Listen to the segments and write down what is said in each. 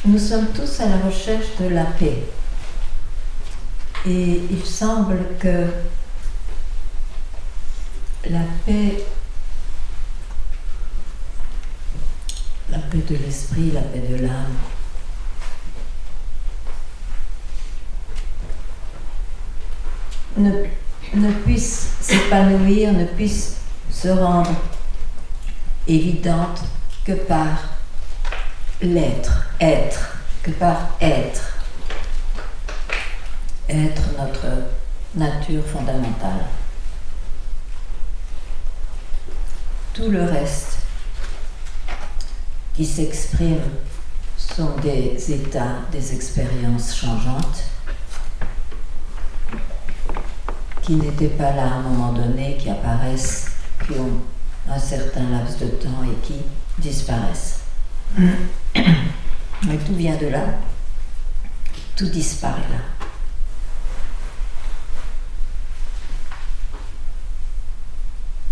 nous sommes tous à la recherche de la paix. Et il semble que la paix de l'esprit, la paix de l'âme, ne puisse s'épanouir, ne puisse se rendre évidente que par l'être, que par être notre nature fondamentale. Tout le reste qui s'exprime sont des états, des expériences changeantes qui n'étaient pas là à un moment donné, qui apparaissent, qui ont un certain laps de temps et qui disparaissent. Mais tout vient de là, tout disparaît là.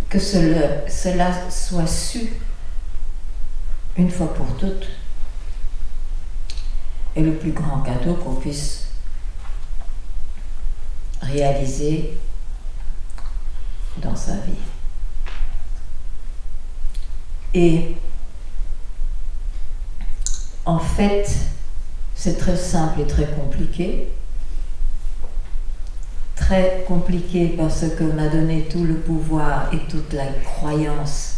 Que cela soit su une fois pour toutes est le plus grand cadeau qu'on puisse réaliser dans sa vie. Et en fait, c'est très simple et très compliqué. Très compliqué parce qu'on a donné tout le pouvoir et toute la croyance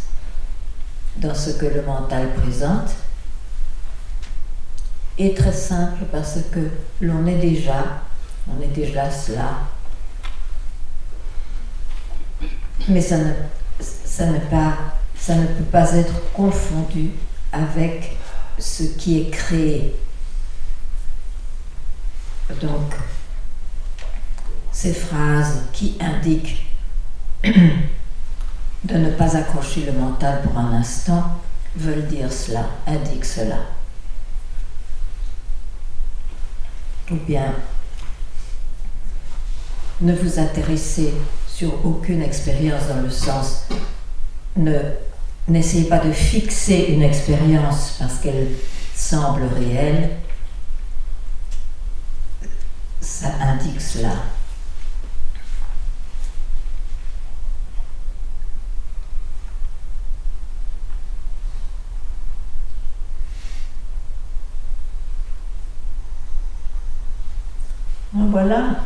dans ce que le mental présente. Et très simple parce que on est déjà cela. Mais ça ne peut pas être confondu avec ce qui est créé. Donc, ces phrases qui indiquent de ne pas accrocher le mental pour un instant veulent dire cela, indiquent cela. Ou bien, ne vous intéressez sur aucune expérience dans le sens, n'essayez pas de fixer une expérience parce qu'elle semble réelle. Ça indique cela. Voilà.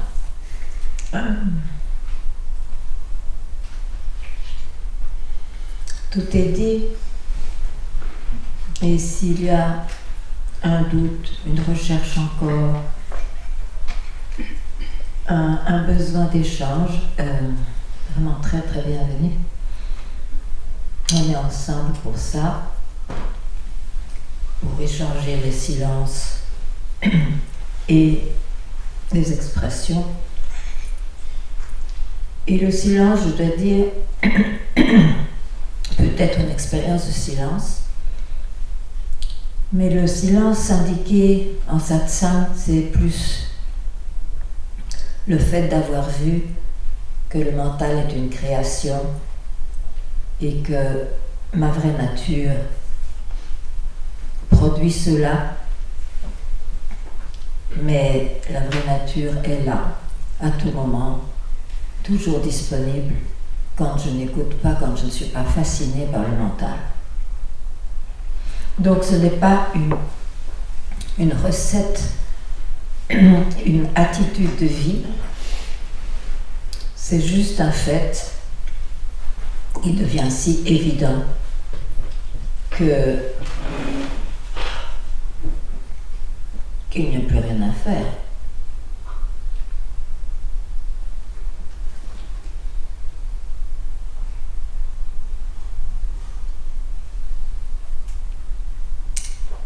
Tout est dit. Et s'il y a un doute, une recherche encore, un besoin d'échange, vraiment très très bienvenu. On est ensemble pour ça, pour échanger les silences et les expressions. Et le silence, je dois dire, peut être une expérience de silence, mais le silence indiqué en satsang, c'est plus le fait d'avoir vu que le mental est une création et que ma vraie nature produit cela, mais la vraie nature est là, à tout moment, toujours disponible, quand je n'écoute pas, quand je ne suis pas fascinée par le mental. Donc ce n'est pas une recette, une attitude de vie, c'est juste un fait. Il devient si évident qu'il n'y a plus rien à faire.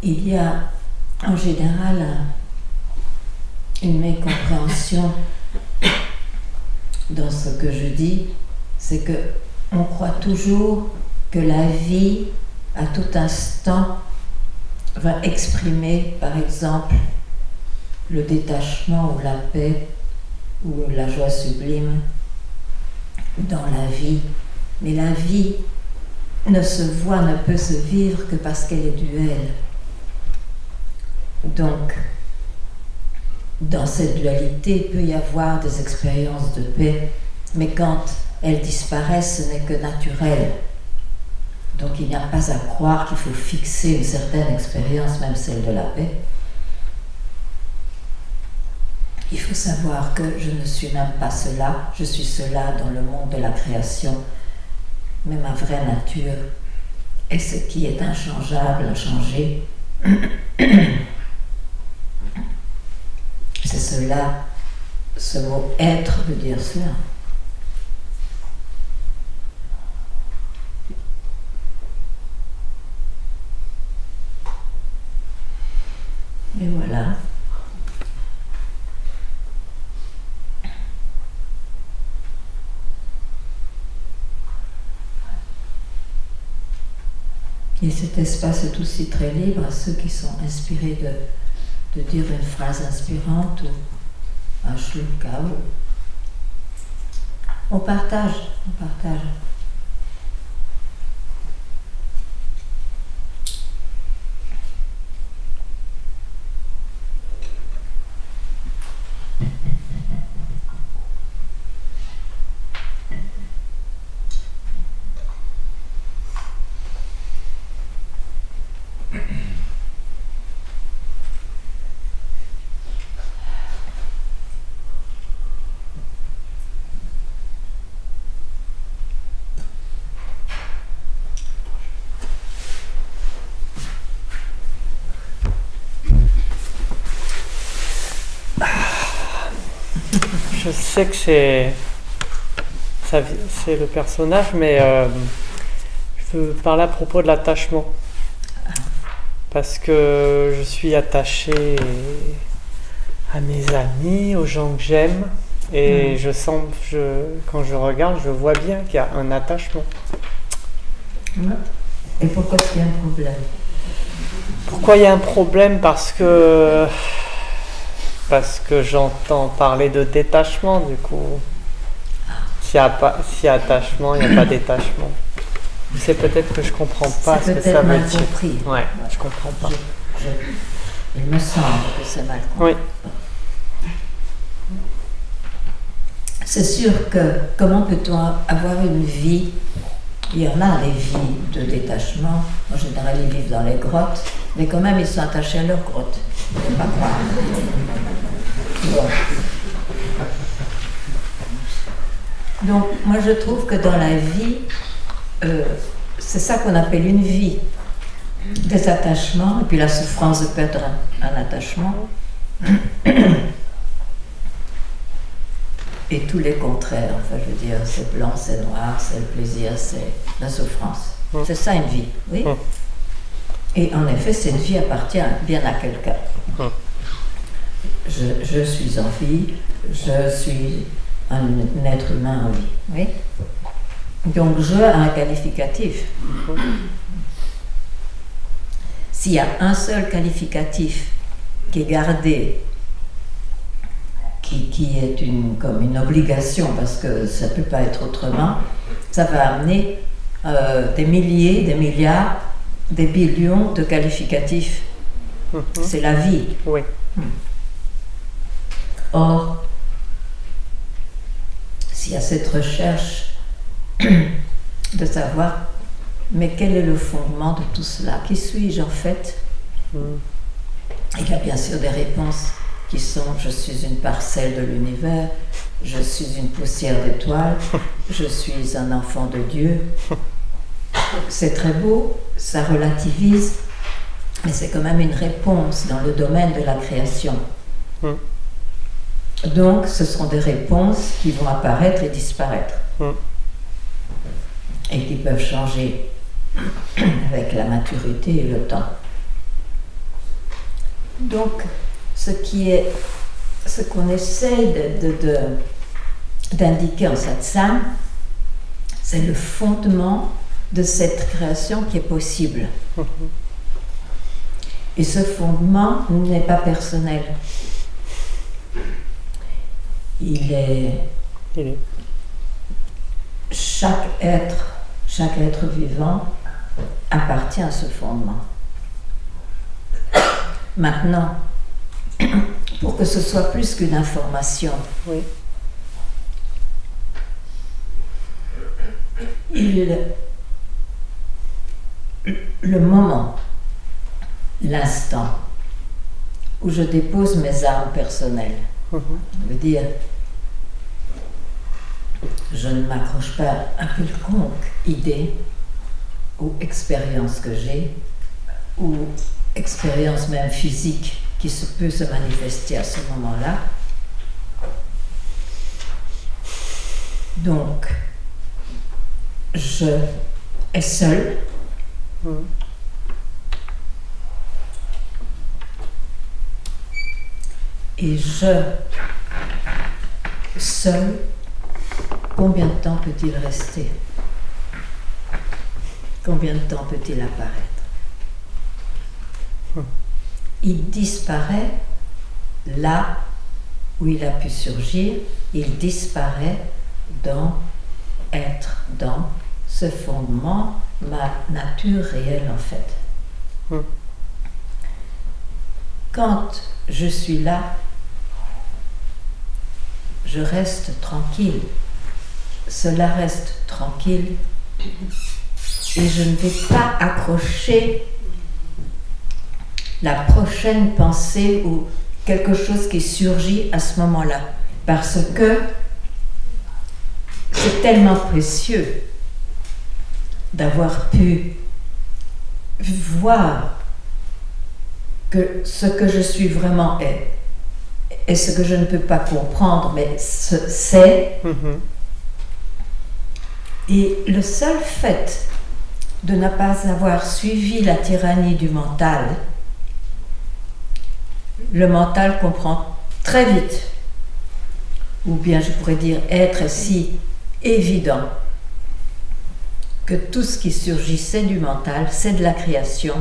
Il y a en général une mécompréhension dans ce que je dis, c'est que on croit toujours que la vie, à tout instant, va exprimer, par exemple, le détachement ou la paix ou la joie sublime dans la vie. Mais la vie ne se voit, ne peut se vivre que parce qu'elle est duelle. Donc, dans cette dualité, il peut y avoir des expériences de paix, mais quand elles disparaissent, ce n'est que naturel. Donc il n'y a pas à croire qu'il faut fixer une certaine expérience, même celle de la paix. Il faut savoir que je ne suis même pas cela, je suis cela dans le monde de la création, mais ma vraie nature est ce qui est inchangeable, inchangé. C'est cela, ce mot être veut dire cela. Et voilà. Et cet espace est aussi très libre à ceux qui sont inspirés de dire une phrase inspirante ou un shloka. On partage, on partage. Je sais que c'est le personnage, mais je veux parler à propos de l'attachement. Parce que je suis attaché à mes amis, aux gens que j'aime, et quand je regarde, je vois bien qu'il y a un attachement. Et pourquoi il y a un problème? Pourquoi il y a un problème? Parce que j'entends parler de détachement, du coup. S'il y a attachement, il n'y a pas détachement. C'est peut-être que je comprends pas ce que ça veut dire. Compris. Ouais, je comprends pas. Il me semble que c'est mal compris. Oui. C'est sûr que comment peut-on avoir une vie? Il y en a des vies de détachement. En général, ils vivent dans les grottes, mais quand même, ils sont attachés à leur grotte. Il ne faut pas croire. Bon. Donc, moi, je trouve que dans la vie, c'est ça qu'on appelle une vie. Des attachements, et puis la souffrance de perdre un attachement. Et tous les contraires, enfin je veux dire, c'est blanc, c'est noir, c'est le plaisir, c'est la souffrance. C'est ça une vie, oui. Et en effet, cette vie appartient bien à quelqu'un. Je suis en vie, je suis un être humain en vie, oui. Donc je a un qualificatif. S'il y a un seul qualificatif qui est gardé, qui est comme une obligation, parce que ça ne peut pas être autrement, ça va amener des milliers, des milliards, des billions de qualificatifs. C'est la vie. Oui. Or, s'il y a cette recherche de savoir, mais quel est le fondement de tout cela? Qui suis-je en fait? Il y a bien sûr des réponses qui sont: je suis une parcelle de l'univers, je suis une poussière d'étoiles, je suis un enfant de Dieu. C'est très beau, ça relativise, mais c'est quand même une réponse dans le domaine de la création. Donc ce sont des réponses qui vont apparaître et disparaître, et qui peuvent changer avec la maturité et le temps. Donc ce qu'on essaye d'indiquer en satsang, c'est le fondement de cette création qui est possible. Et ce fondement n'est pas personnel. Il est chaque être vivant appartient à ce fondement. Maintenant, pour que ce soit plus qu'une information, Oui. Le moment, l'instant où je dépose mes armes personnelles, Mhm. ça veut dire, je ne m'accroche pas à quelconque idée ou expérience que j'ai, ou expérience même physique qui peut se manifester à ce moment-là. Donc, je est seule. Mhm. Et seul, combien de temps peut-il rester? Combien de temps peut-il apparaître? Il disparaît là où il a pu surgir, il disparaît être dans ce fondement, ma nature réelle en fait. Quand je suis là, je reste tranquille. Cela reste tranquille et je ne vais pas accrocher la prochaine pensée ou quelque chose qui surgit à ce moment-là, parce que c'est tellement précieux d'avoir pu voir que ce que je suis vraiment est, et ce que je ne peux pas comprendre, mais c'est. Mhm. Et le seul fait de ne pas avoir suivi la tyrannie du mental, le mental comprend très vite, ou bien je pourrais dire être si évident, que tout ce qui surgissait du mental, c'est de la création,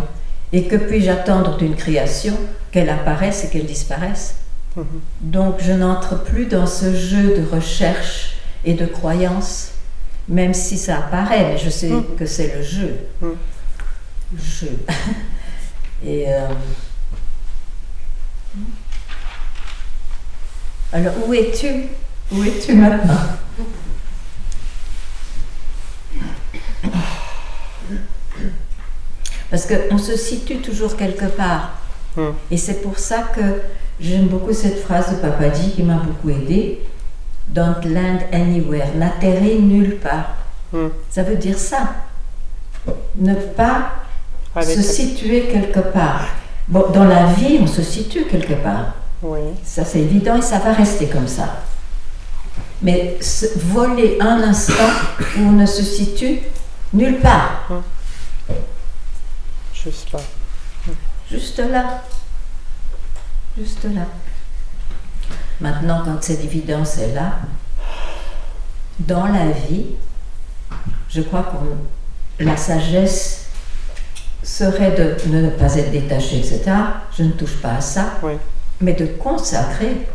et que puis-je attendre d'une création qu'elle apparaisse et qu'elle disparaisse. Mhm. Donc je n'entre plus dans ce jeu de recherche et de croyance, même si ça apparaît, mais je sais que c'est le jeu. Jeu. Et alors où es-tu? Où es-tu maintenant? Parce qu'on se situe toujours quelque part. Et c'est pour ça que j'aime beaucoup cette phrase de Papaji qui m'a beaucoup aidée. Don't land anywhere, n'atterris nulle part. Ça veut dire ça. Ne pas se situer quelque part. Bon, dans la vie, on se situe quelque part. Oui. Ça, c'est évident et ça va rester comme ça. Mais voler un instant où on ne se situe nulle part. Juste là. Juste là. Juste là. Maintenant, quand cette évidence est là, dans la vie, je crois que la sagesse serait de ne pas être détaché, etc. Je ne touche pas à ça, Oui. mais de consacrer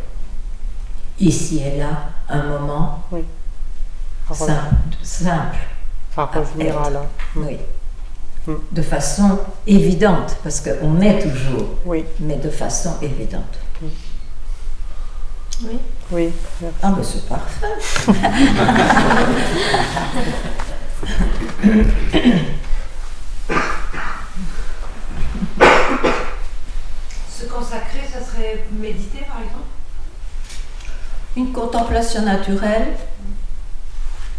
ici et là un moment simple. Enfin, revenir à là. Oui. De façon évidente, parce qu'on est toujours, mais de façon évidente. Oui. Oui, merci. Ah, mais c'est parfait. Se consacrer, ça serait méditer par exemple? Une contemplation naturelle,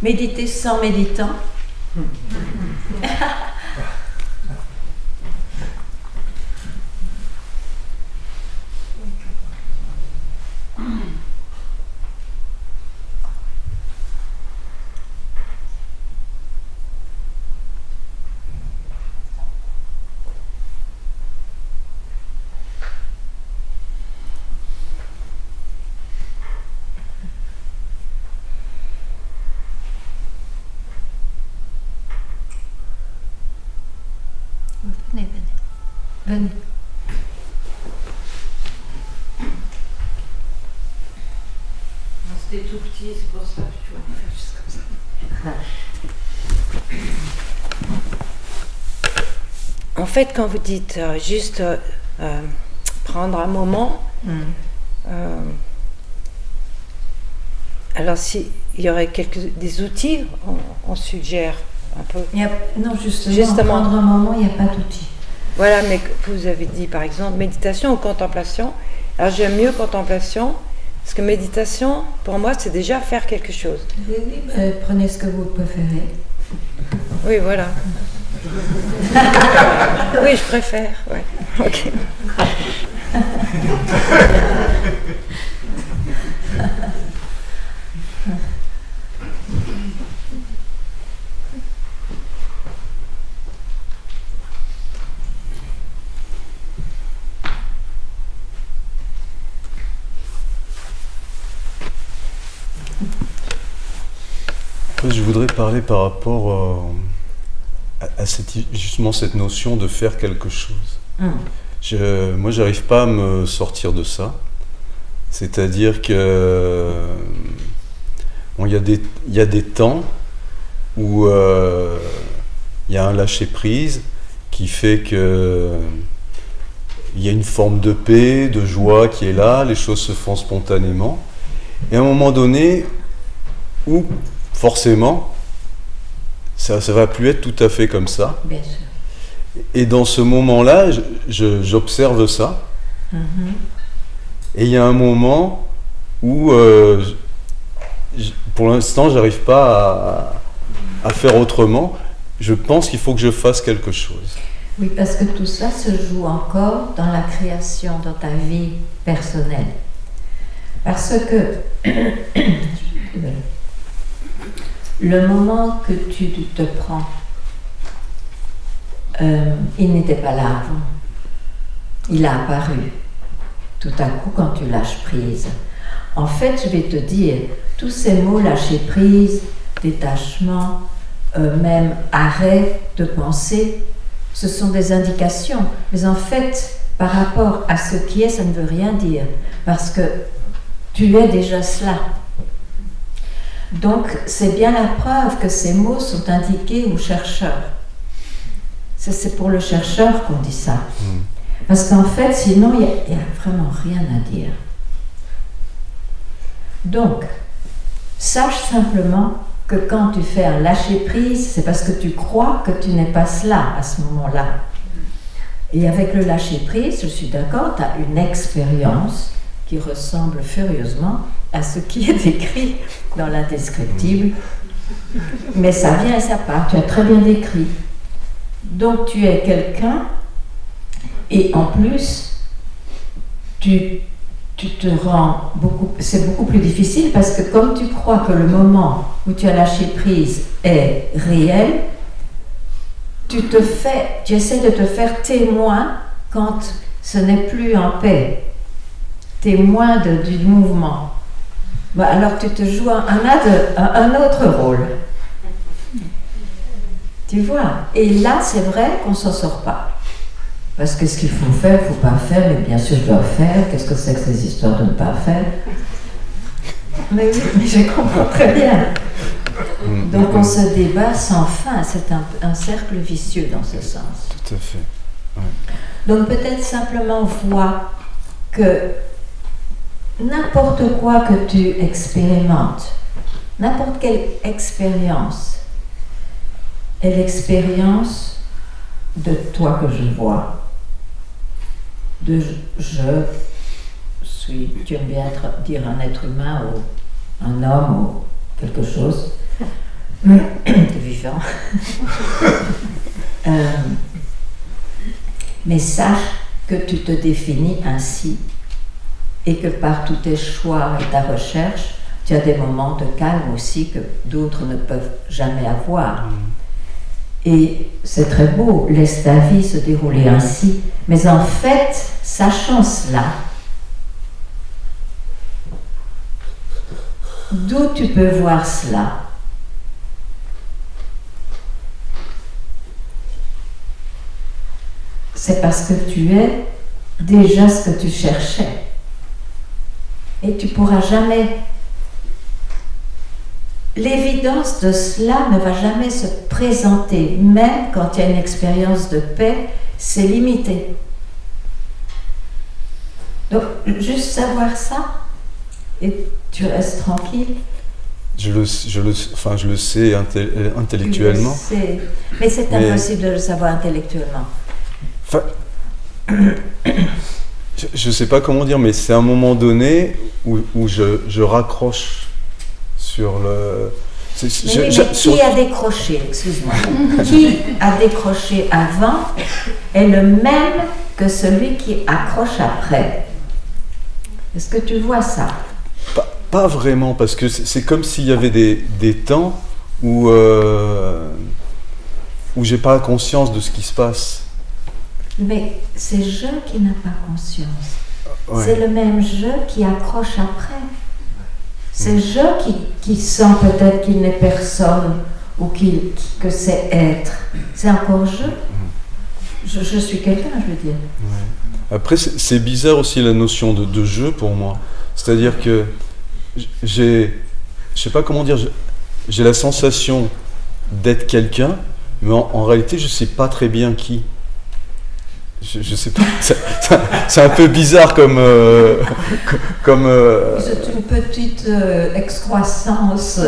méditer sans méditant. Venez, venez. Venez. C'était tout petit, c'est pour ça que tu vas faire juste comme ça. En fait, quand vous dites juste prendre un moment. Alors, s'il y aurait des outils, on suggère un peu. Non, justement, prendre un moment, il n'y a pas d'outils. Voilà, mais vous avez dit, par exemple, méditation ou contemplation. Alors, j'aime mieux contemplation, parce que méditation, pour moi, c'est déjà faire quelque chose. Oui, prenez ce que vous préférez. Oui, voilà. Oui, je préfère. Ouais. Ok. Je voudrais parler par rapport à justement cette notion de faire quelque chose. Moi, j'arrive pas à me sortir de ça. C'est-à-dire que bon, il y a des temps où il y a un lâcher-prise qui fait que il y a une forme de paix, de joie qui est là, les choses se font spontanément. Et à un moment donné, où forcément, ça va plus être tout à fait comme ça. Bien sûr. Et dans ce moment-là, j'observe ça. Et il y a un moment où, pour l'instant, j'arrive pas à faire autrement. Je pense qu'il faut que je fasse quelque chose. Oui, parce que tout ça se joue encore dans la création, dans ta vie personnelle. Parce que le moment que tu te prends, il n'était pas là avant. Il a apparu tout à coup quand tu lâches prise. En fait, je vais te dire, tous ces mots, lâcher prise, détachement, même arrêt de penser, ce sont des indications. Mais en fait, par rapport à ce qui est, ça ne veut rien dire. Parce que tu es déjà cela. Donc, c'est bien la preuve que ces mots sont indiqués au chercheur. C'est pour le chercheur qu'on dit ça. Parce qu'en fait, sinon, il n'y a vraiment rien à dire. Donc, sache simplement que quand tu fais un lâcher-prise, c'est parce que tu crois que tu n'es pas cela à ce moment-là. Et avec le lâcher-prise, je suis d'accord, tu as une expérience qui ressemble furieusement à ce qui est écrit dans l'indescriptible. Mais ça vient et ça part, tu as très bien décrit. Donc tu es quelqu'un, et en plus, tu te rends c'est beaucoup plus difficile parce que comme tu crois que le moment où tu as lâché prise est réel, tu essaies de te faire témoin quand ce n'est plus en paix, témoin du mouvement. Alors tu te joues un autre rôle. Tu vois? Et là, c'est vrai qu'on ne s'en sort pas. Parce que ce qu'il faut faire, il ne faut pas faire, mais bien sûr je dois faire. Qu'est-ce que c'est que ces histoires de ne pas faire? Mais oui, mais je comprends très bien. Donc on se débat sans fin, c'est un cercle vicieux dans ce sens. Tout à fait. Ouais. Donc peut-être simplement vois que n'importe quoi que tu expérimentes, n'importe quelle expérience, est l'expérience de toi que je vois. De je suis, tu aimes bien dire un être humain ou un homme ou quelque chose de vivant. Mais sache que tu te définis ainsi et que par tous tes choix et ta recherche, tu as des moments de calme aussi que d'autres ne peuvent jamais avoir. Et c'est très beau, laisse ta vie se dérouler ainsi. Mais en fait, sachant cela, d'où tu peux voir cela? C'est parce que tu es déjà ce que tu cherchais. Et tu ne pourras jamais... L'évidence de cela ne va jamais se présenter, même quand il y a une expérience de paix, c'est limité. Donc, juste savoir ça, et tu restes tranquille. Je le sais intellectuellement. Mais c'est impossible de le savoir intellectuellement. Enfin, je ne sais pas comment dire, mais c'est un moment donné où je raccroche sur le... Qui a décroché, excuse-moi, qui a décroché avant est le même que celui qui accroche après. Est-ce que tu vois ça? Pas vraiment, parce que c'est comme s'il y avait des temps où j'ai pas conscience de ce qui se passe. Mais c'est je qui n'a pas conscience. Ouais. C'est le même je qui accroche après. C'est je qui sent peut-être qu'il n'est personne ou que c'est être. C'est encore je suis quelqu'un, je veux dire. Ouais. Après, c'est bizarre aussi la notion de jeu pour moi. C'est-à-dire que je sais pas comment dire, j'ai la sensation d'être quelqu'un, mais en réalité, je sais pas très bien qui. Je sais pas, c'est un peu bizarre comme C'est une petite excroissance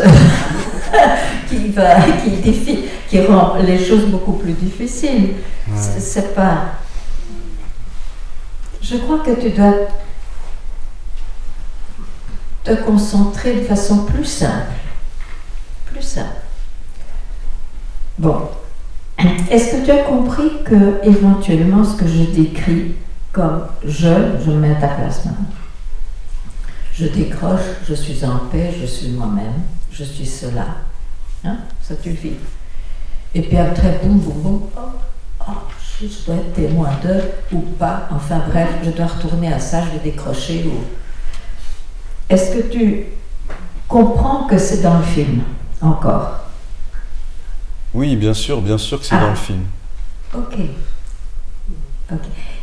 qui rend les choses beaucoup plus difficiles. Ouais. C'est pas. Je crois que tu dois te concentrer de façon plus simple. Plus simple. Bon. Est-ce que tu as compris que, éventuellement, ce que je décris comme je me mets à ta place maintenant. Je décroche, je suis en paix, je suis moi-même, je suis cela. Hein? Ça tu le vis. Et puis après, boum, boum, boum, je dois être témoin de, ou pas, enfin bref, je dois retourner à ça, je vais décrocher. Est-ce que tu comprends que c'est dans le film, encore? Oui, bien sûr que c'est dans le film. Ok.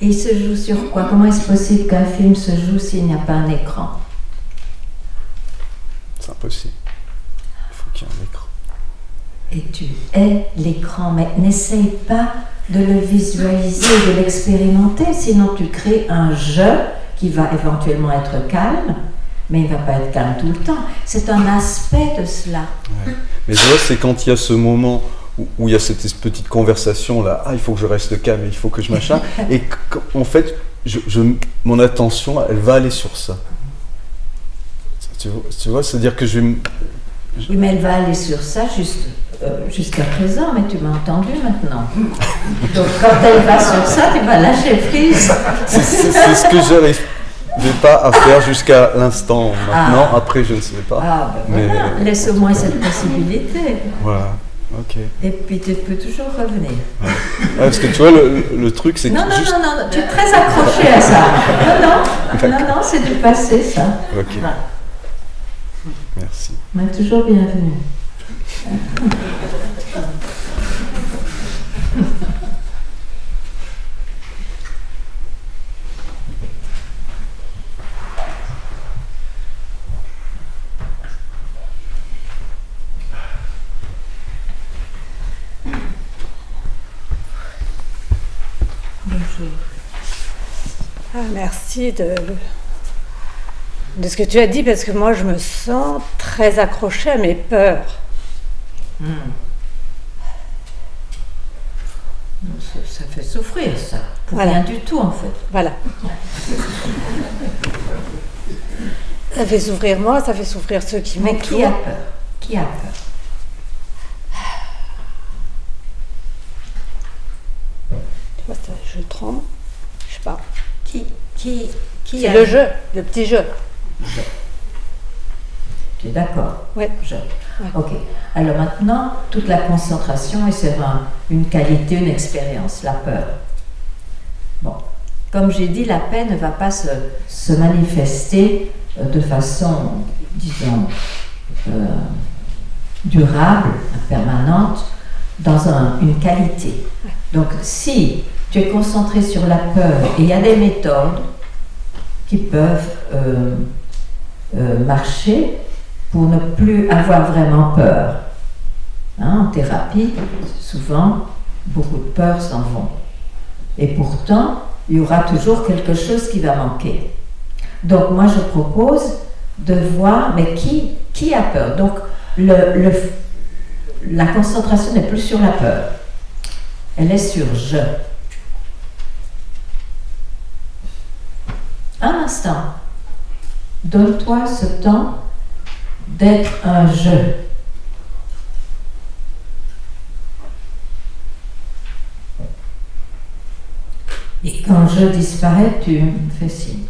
Et il se joue sur quoi? Comment est-ce possible qu'un film se joue s'il n'y a pas un écran? C'est impossible. Il faut qu'il y ait un écran. Et tu es l'écran, mais n'essaye pas de le visualiser, de l'expérimenter, sinon tu crées un jeu qui va éventuellement être calme, mais il ne va pas être calme tout le temps. C'est un aspect de cela. Ouais. Mais tu vois, c'est quand il y a ce moment où il y a cette petite conversation là, il faut que je reste calme, il faut que je machin, et en fait, mon attention, elle va aller sur ça. Tu vois, c'est-à-dire que je vais... Oui, mais elle va aller sur ça jusqu'à présent, mais tu m'as entendu maintenant. Donc quand elle va sur ça, tu vas lâcher prise. C'est ce que j'arrive pas à faire jusqu'à l'instant maintenant. Après, je ne sais pas. Ben voilà. Laisse au moins cette possibilité. Voilà. Ok. Et puis tu peux toujours revenir. Ouais, parce que tu vois, le truc, c'est que... Non, tu es très accroché à ça. Non, c'est du passé, ça. Ok. Voilà. Merci. Mais toujours bienvenue. Bonjour. Merci de ce que tu as dit, parce que moi je me sens très accrochée à mes peurs. Ça fait souffrir, ça. Pour Voilà. rien du tout, en fait. Voilà. Ça fait souffrir moi, ça fait souffrir ceux qui Mais m'entourent. qui a peur? Qui a peur? Tu vois, je tremble. Je sais pas. Qui C'est a... le jeu, le petit jeu. Tu es d'accord? Ouais. Ouais. Ok. Alors maintenant, toute la concentration est sur une qualité, une expérience, la peur. Bon. Comme j'ai dit, la paix ne va pas se manifester de façon, disons, durable, permanente, dans une qualité. Donc, si tu es concentré sur la peur, et il y a des méthodes qui peuvent marcher pour ne plus avoir vraiment peur. Hein, en thérapie, souvent, beaucoup de peurs s'en vont. Et pourtant, il y aura toujours quelque chose qui va manquer. Donc moi je propose de voir, mais qui a peur? Donc la concentration n'est plus sur la peur, elle est sur je. Un instant, donne-toi ce temps d'être un je. Et quand je disparaît, tu me fais signe.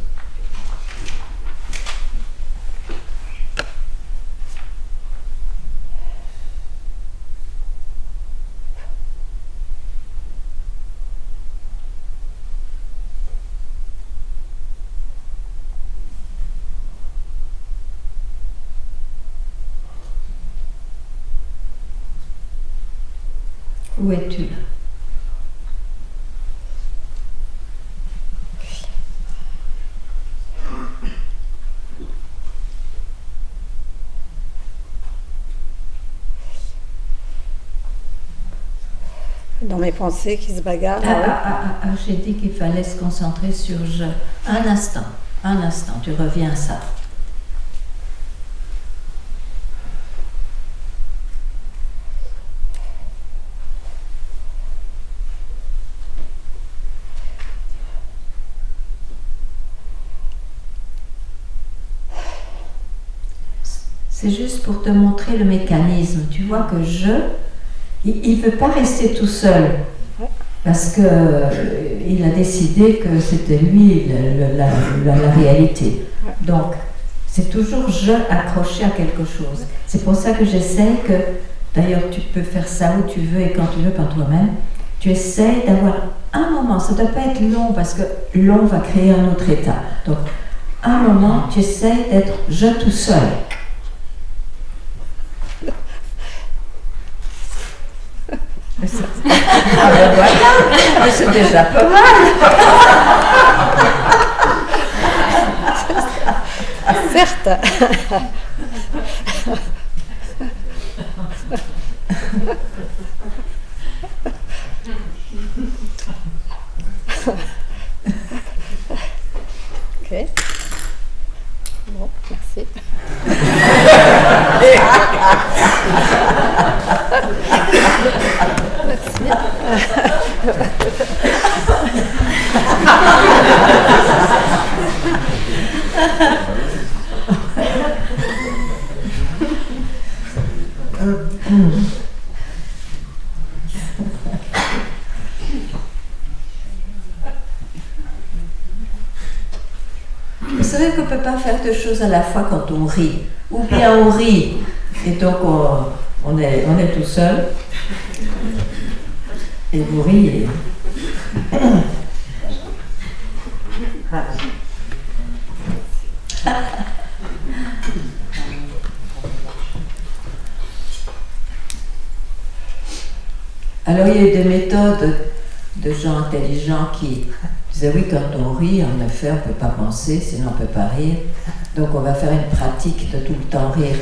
Où es-tu là? Dans mes pensées qui se bagarrent. J'ai dit qu'il fallait se concentrer sur je. Un instant, tu reviens à ça. C'est juste pour te montrer le mécanisme. Tu vois que il ne veut pas rester tout seul parce qu'il a décidé que c'était lui la réalité. Donc, c'est toujours je accroché à quelque chose. C'est pour ça que j'essaie que, d'ailleurs tu peux faire ça où tu veux et quand tu veux par toi-même, tu essaies d'avoir un moment, ça ne doit pas être long parce que long va créer un autre état. Donc, un moment, tu essaies d'être je tout seul. Ah ben voilà, mais c'est déjà pas mal. Certes. Ok. Bon, merci. Vous savez qu'on ne peut pas faire deux choses à la fois quand on rit. Ou bien on rit et donc on est tout seul. Et vous riez. Alors il y a eu des méthodes de gens intelligents qui disaient oui, quand on rit, en effet, on ne peut pas penser, sinon on ne peut pas rire. Donc on va faire une pratique de tout le temps rire.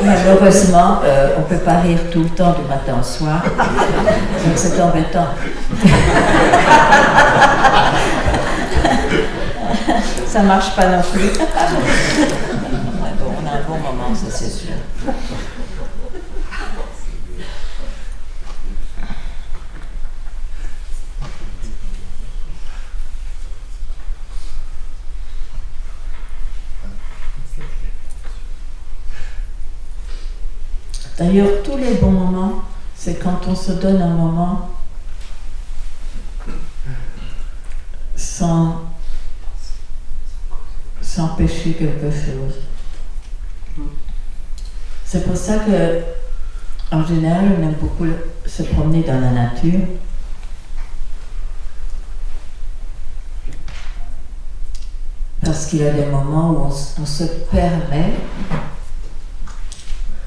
Malheureusement, on ne peut pas rire tout le temps du matin au soir. Donc c'est embêtant. Ça ne marche pas non plus. Mais bon, on a un bon moment, ça c'est sûr. D'ailleurs, tous les bons moments, c'est quand on se donne un moment sans pécher quelque chose. C'est pour ça que, en général, on aime beaucoup se promener dans la nature. Parce qu'il y a des moments où on se permet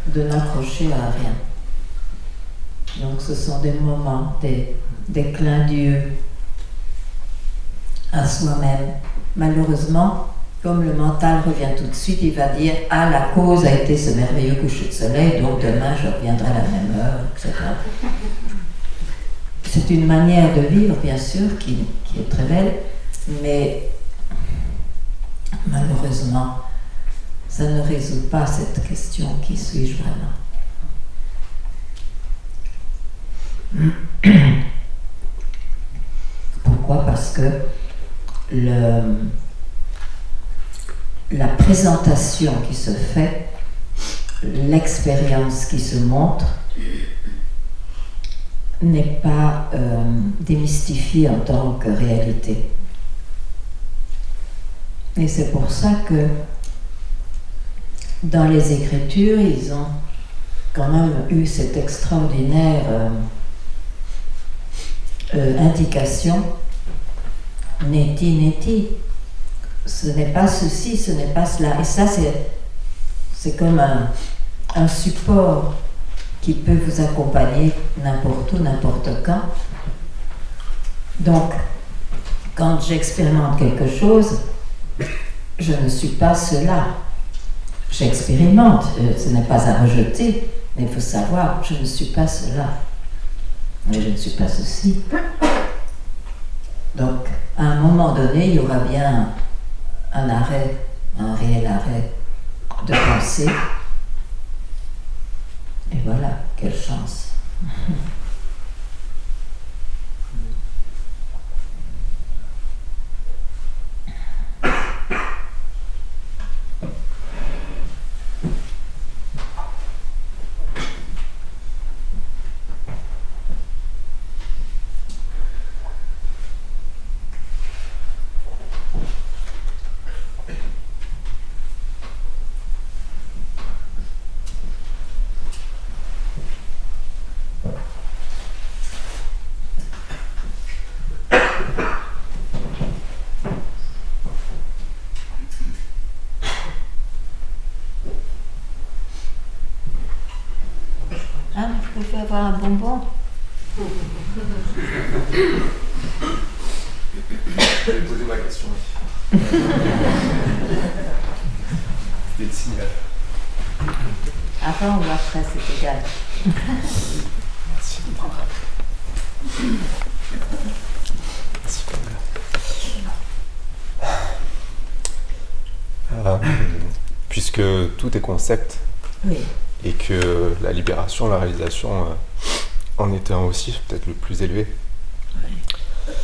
de n'accrocher à rien. Donc ce sont des moments, des clins d'yeux à soi-même. Malheureusement, comme le mental revient tout de suite, il va dire « Ah, la cause a été ce merveilleux coucher de soleil, donc demain je reviendrai à la même heure, etc. » C'est une manière de vivre, bien sûr, qui est très belle, Mais malheureusement, ça ne résout pas cette question, qui suis-je vraiment? Pourquoi? Parce que la présentation qui se fait, l'expérience qui se montre, n'est pas démystifiée en tant que réalité. Et c'est pour ça que dans les Écritures, ils ont quand même eu cette extraordinaire indication, neti, neti. Ce n'est pas ceci, ce n'est pas cela. Et ça, c'est comme un support qui peut vous accompagner n'importe où, n'importe quand. Donc, quand j'expérimente quelque chose, je ne suis pas cela. J'expérimente, ce n'est pas à rejeter, mais il faut savoir, je ne suis pas cela. Mais je ne suis pas ceci. Donc, à un moment donné, il y aura bien un arrêt, un réel arrêt de pensée. Et voilà, quelle chance. Vous pouvez avoir un bonbon. Je vais poser ma question. C'était le signal. Avant ou après, c'est égal. Merci. Puisque tout est concept, Oui. et que la libération, la réalisation en était un aussi, peut-être le plus élevé.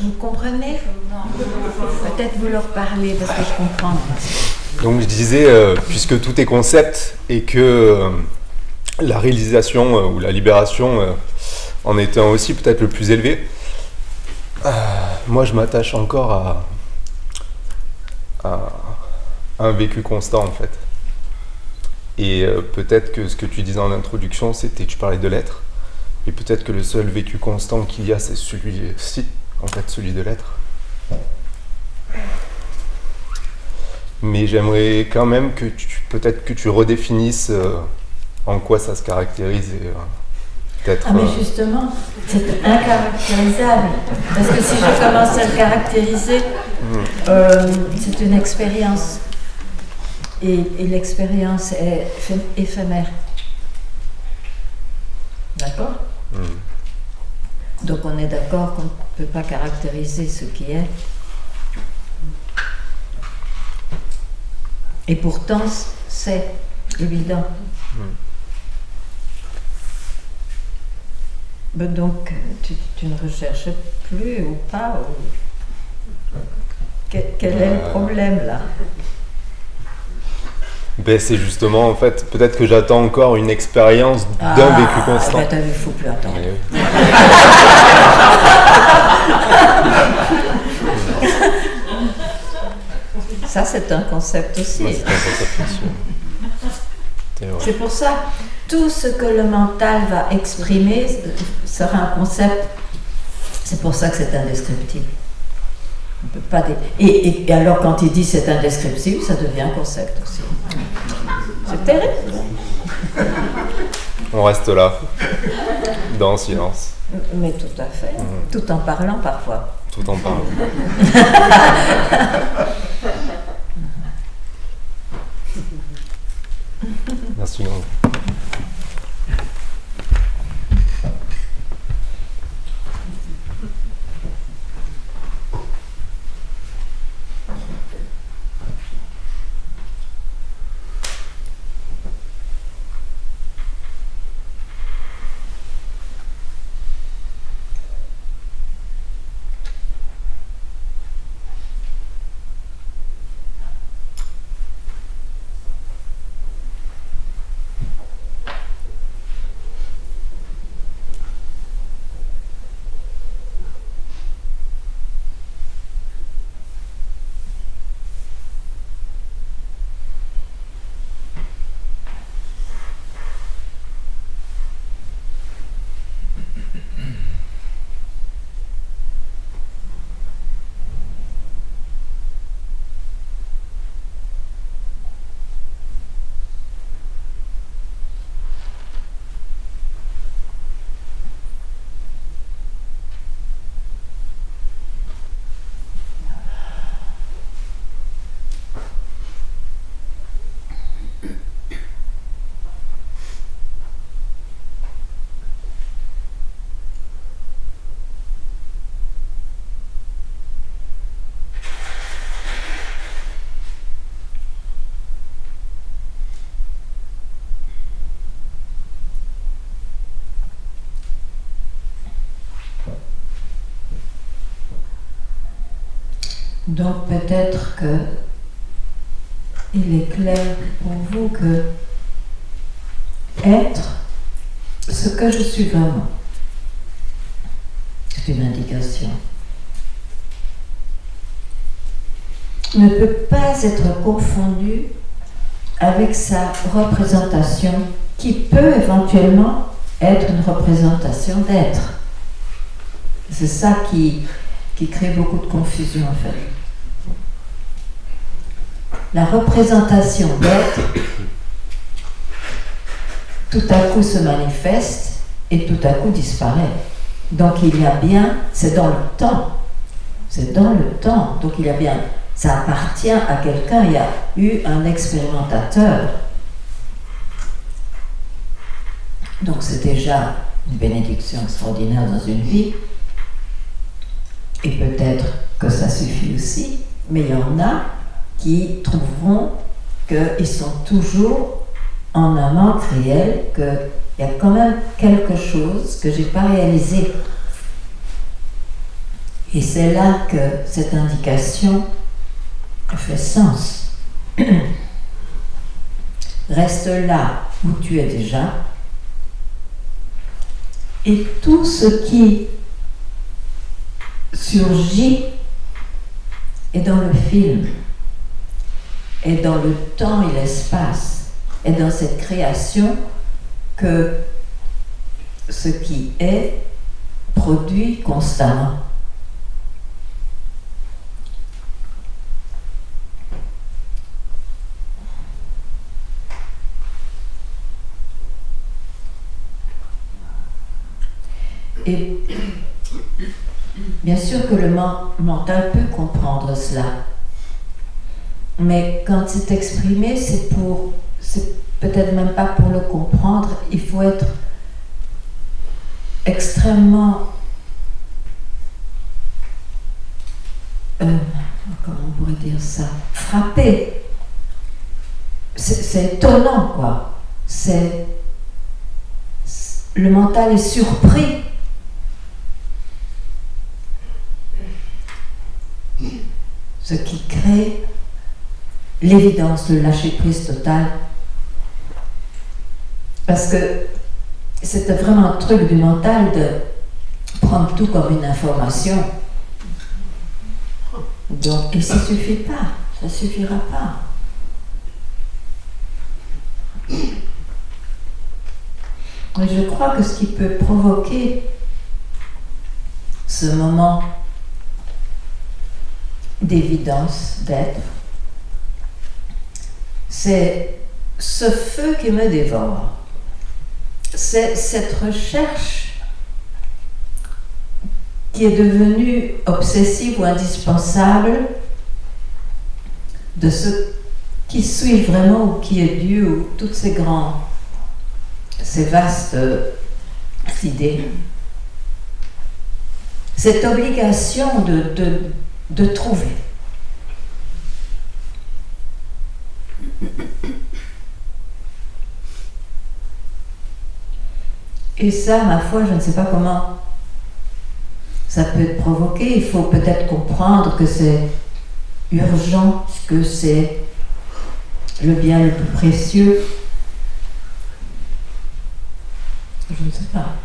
Vous comprenez? Peut-être vous leur parlez parce que je comprends. Donc je disais, puisque tout est concept et que la réalisation ou la libération en était un aussi, peut-être le plus élevé, moi je m'attache encore à un vécu constant en fait. Et peut-être que ce que tu disais en introduction, c'était que tu parlais de l'être. Et peut-être que le seul vécu constant qu'il y a, c'est celui-ci, en fait, celui de l'être. Mais j'aimerais quand même que peut-être que tu redéfinisses en quoi ça se caractérise et peut-être... Ah mais justement, c'est incaractérisable. Parce que si je commence à le caractériser, c'est une expérience. Et l'expérience est éphémère. D'accord? Donc on est d'accord qu'on ne peut pas caractériser ce qui est. Et pourtant, c'est évident. Donc tu ne recherches plus ou pas quel est le problème là? Ben c'est justement, en fait, peut-être que j'attends encore une expérience d'un vécu constant. Ben t'as vu, il ne faut plus attendre. Oui. Ça, c'est un concept aussi. Ouais, c'est un concept aussi. C'est pour ça, tout ce que le mental va exprimer sera un concept. C'est pour ça que c'est indescriptible. On peut pas et alors, quand il dit c'est indescriptible, ça devient un concept aussi. C'est terrible. On reste là, dans le silence. Mais tout à fait, tout en parlant parfois. Tout en parlant. Merci, Gang. Donc peut-être que il est clair pour vous que être ce que je suis vraiment, c'est une indication, ne peut pas être confondu avec sa représentation qui peut éventuellement être une représentation d'être. C'est ça qui crée beaucoup de confusion en fait. La représentation d'être, tout à coup se manifeste et tout à coup disparaît. Donc il y a bien, c'est dans le temps. C'est dans le temps. Donc il y a bien, ça appartient à quelqu'un, il y a eu un expérimentateur. Donc c'est déjà une bénédiction extraordinaire dans une vie. Et peut-être que ça suffit aussi, mais il y en a qui trouveront qu'ils sont toujours en un manque réel, qu'il y a quand même quelque chose que je n'ai pas réalisé. Et c'est là que cette indication fait sens. Reste là où tu es déjà, et tout ce qui surgit est dans le film, est dans le temps et l'espace, est dans cette création que ce qui est produit constamment. Et bien sûr que le mental peut comprendre cela, mais quand c'est exprimé, c'est peut-être même pas pour le comprendre, il faut être extrêmement, comment on pourrait dire ça, frappé. C'est étonnant, quoi. Le mental est surpris. Ce qui crée l'évidence, le lâcher-prise total. Parce que c'est vraiment un truc du mental de prendre tout comme une information. Donc, et ça ne suffit pas, ça ne suffira pas. Mais je crois que ce qui peut provoquer ce moment d'évidence, d'être, c'est ce feu qui me dévore. C'est cette recherche qui est devenue obsessive ou indispensable de ce qui suit vraiment ou qui est Dieu ou toutes ces vastes idées. Cette obligation de trouver. Et ça, ma foi, je ne sais pas comment ça peut être provoqué. Il faut peut-être comprendre que c'est urgent, que c'est le bien le plus précieux. Je ne sais pas.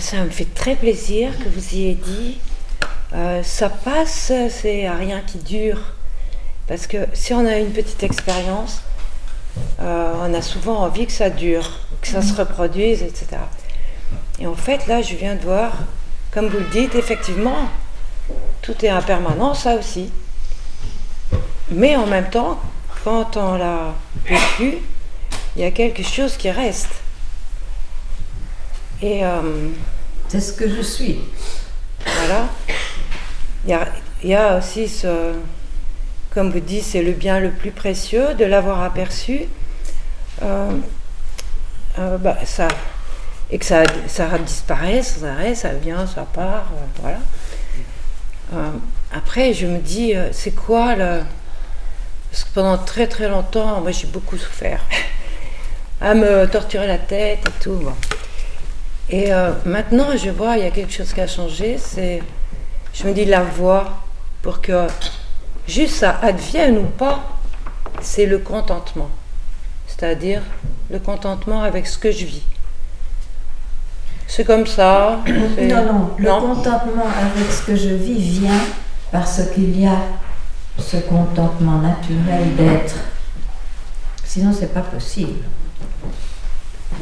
ça me fait très plaisir que vous ayez dit ça passe, c'est rien qui dure. Parce que si on a une petite expérience, on a souvent envie que ça dure, que ça se reproduise, etc. Et en fait, là, je viens de voir, comme vous le dites, effectivement, tout est impermanent, ça aussi. Mais en même temps, quand on l'a vécu, il y a quelque chose qui reste. Et C'est ce que je suis. voilà. Il y a aussi ce, comme vous dites, c'est le bien le plus précieux, de l'avoir aperçu. Ça, et que ça disparaît sans arrêt, ça vient, ça part, voilà. Après, je me dis, c'est quoi le... Parce que pendant très très longtemps, moi j'ai beaucoup souffert, à me torturer la tête et tout. Bon. Et maintenant, je vois, il y a quelque chose qui a changé, c'est, je me dis, la voie, pour que juste ça advienne ou pas, c'est le contentement. C'est-à-dire le contentement avec ce que je vis. C'est comme ça. Non, le contentement avec ce que je vis vient parce qu'il y a ce contentement naturel d'être. Sinon, c'est pas possible.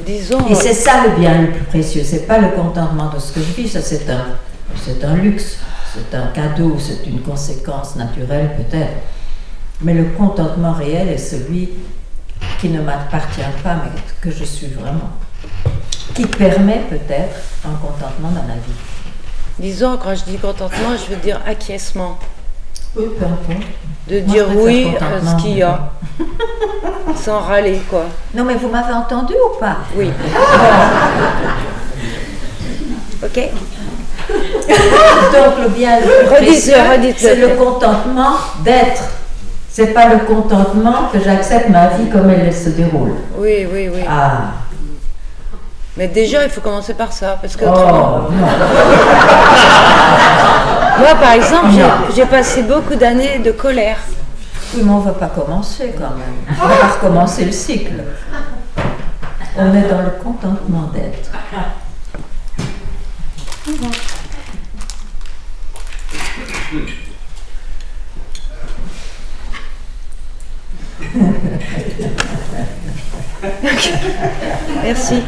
Disons. Et c'est ça le bien le plus précieux. C'est pas le contentement de ce que je vis, ça c'est un luxe, c'est un cadeau, c'est une conséquence naturelle peut-être. Mais le contentement réel est celui qui ne m'appartient pas, mais que je suis vraiment. Qui permet peut-être un contentement dans la vie. Disons, quand je dis contentement, je veux dire acquiescement. Oui, peu importe. De Moi, dire je préfère oui à contentement, ce qu'il y a. Sans râler, quoi. Non, mais vous m'avez entendu ou pas? Oui. Ok. Donc le bien le plus précieux, Redites-le. c'est le contentement d'être. C'est pas le contentement que j'accepte ma vie comme elle se déroule. Oui. Ah. Mais déjà, il faut commencer par ça, parce que Oh, autrement- non. Moi, par exemple, Non. j'ai passé beaucoup d'années de colère. Oui, mais on ne va pas commencer quand même. On va recommencer le cycle. On est dans le contentement d'être. Merci.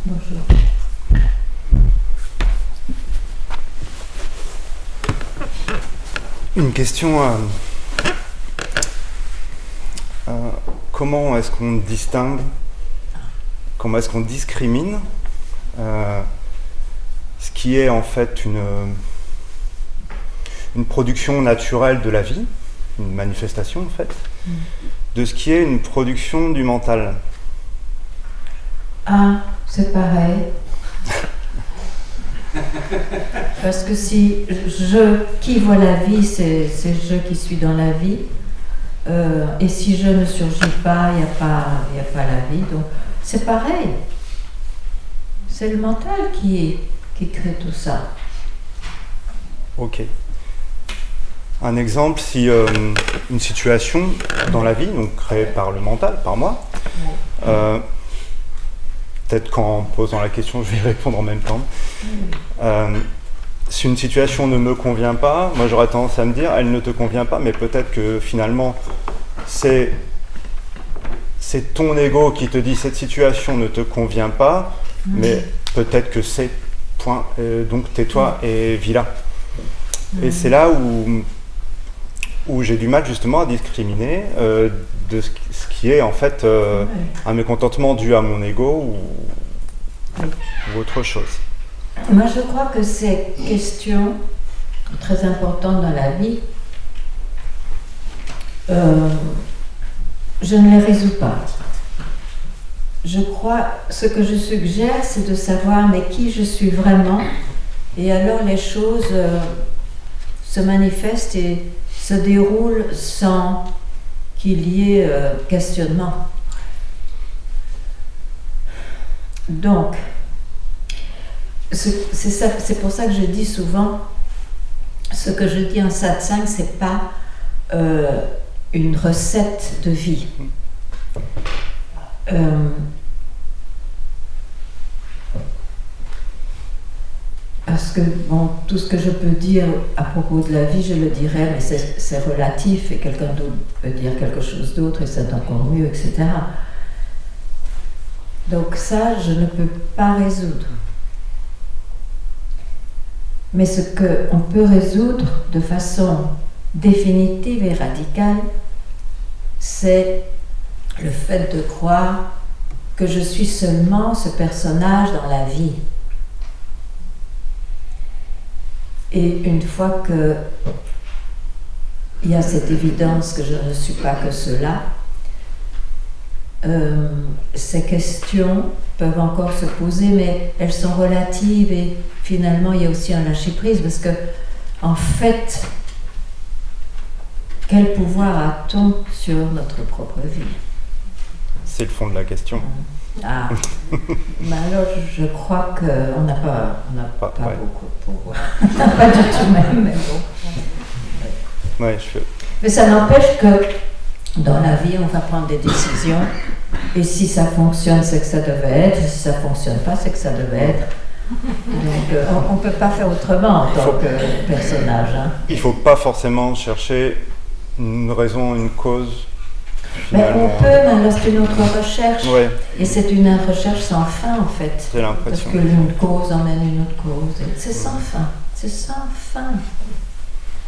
Bonjour. Une question, comment est-ce qu'on distingue, comment est-ce qu'on discrimine ce qui est en fait une production naturelle de la vie, une manifestation en fait, de ce qui est une production du mental? Ah, c'est pareil. Parce que si je qui vois la vie, c'est je qui suis dans la vie. Et si je ne surgis pas, il n'y a pas la vie. Donc c'est pareil. C'est le mental qui crée tout ça. Ok. Un exemple, si une situation dans la vie, donc créée par le mental, par moi, peut-être qu'en posant la question, je vais répondre en même temps. Si une situation ne me convient pas, moi j'aurais tendance à me dire, elle ne te convient pas, mais peut-être que finalement, c'est ton ego qui te dit, cette situation ne te convient pas, mais peut-être que c'est point, donc tais-toi et vis là. Et c'est là où j'ai du mal justement à discriminer de ce qui est en fait un mécontentement dû à mon ego ou autre chose. Moi, je crois que ces questions très importantes dans la vie, je ne les résous pas. Je crois, ce que je suggère, c'est de savoir mais qui je suis vraiment, et alors les choses se manifestent et se déroulent sans qu'il y ait questionnement. Donc, c'est pour ça que je dis souvent, ce que je dis en satsang, c'est pas une recette de vie. Parce que bon, tout ce que je peux dire à propos de la vie, je le dirais, mais c'est relatif et quelqu'un d'autre peut dire quelque chose d'autre et c'est encore mieux, etc. Donc ça, je ne peux pas résoudre. Mais ce qu'on peut résoudre de façon définitive et radicale, c'est le fait de croire que je suis seulement ce personnage dans la vie. Et une fois qu'il y a cette évidence que je ne suis pas que cela, ces questions peuvent encore se poser, mais elles sont relatives et finalement il y a aussi un lâcher-prise parce que, en fait, quel pouvoir a-t-on sur notre propre vie? C'est le fond de la question. Ah, mais alors je crois qu'on n'a pas Ouais. beaucoup de pouvoir. Pas du tout même, mais bon. Ouais, Mais ça n'empêche que dans la vie, on va prendre des décisions. Et si ça fonctionne, c'est que ça devait être. Et si ça ne fonctionne pas, c'est que ça devait être. Donc on ne peut pas faire autrement en tant que personnage. Hein. Il ne faut pas forcément chercher une raison, une cause. Mais on peut, mais c'est une autre recherche. Ouais. Et c'est une recherche sans fin en fait. J'ai l'impression. Parce que l'une cause emmène une autre cause. C'est sans fin. C'est sans fin.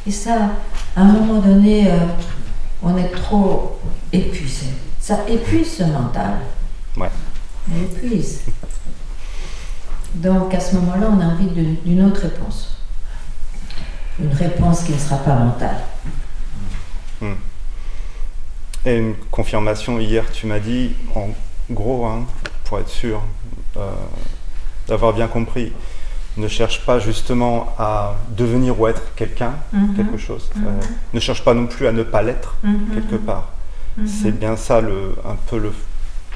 Et ça, à un moment donné, on est trop épuisé. Ça épuise ce mental. Ouais. Ça épuise. Donc à ce moment-là, on a envie d'une autre réponse. Une réponse qui ne sera pas mentale. Et une confirmation, hier tu m'as dit, en gros, hein, pour être sûr d'avoir bien compris, ne cherche pas justement à devenir ou être quelqu'un, quelque chose. Ne cherche pas non plus à ne pas l'être, quelque part. C'est bien ça un peu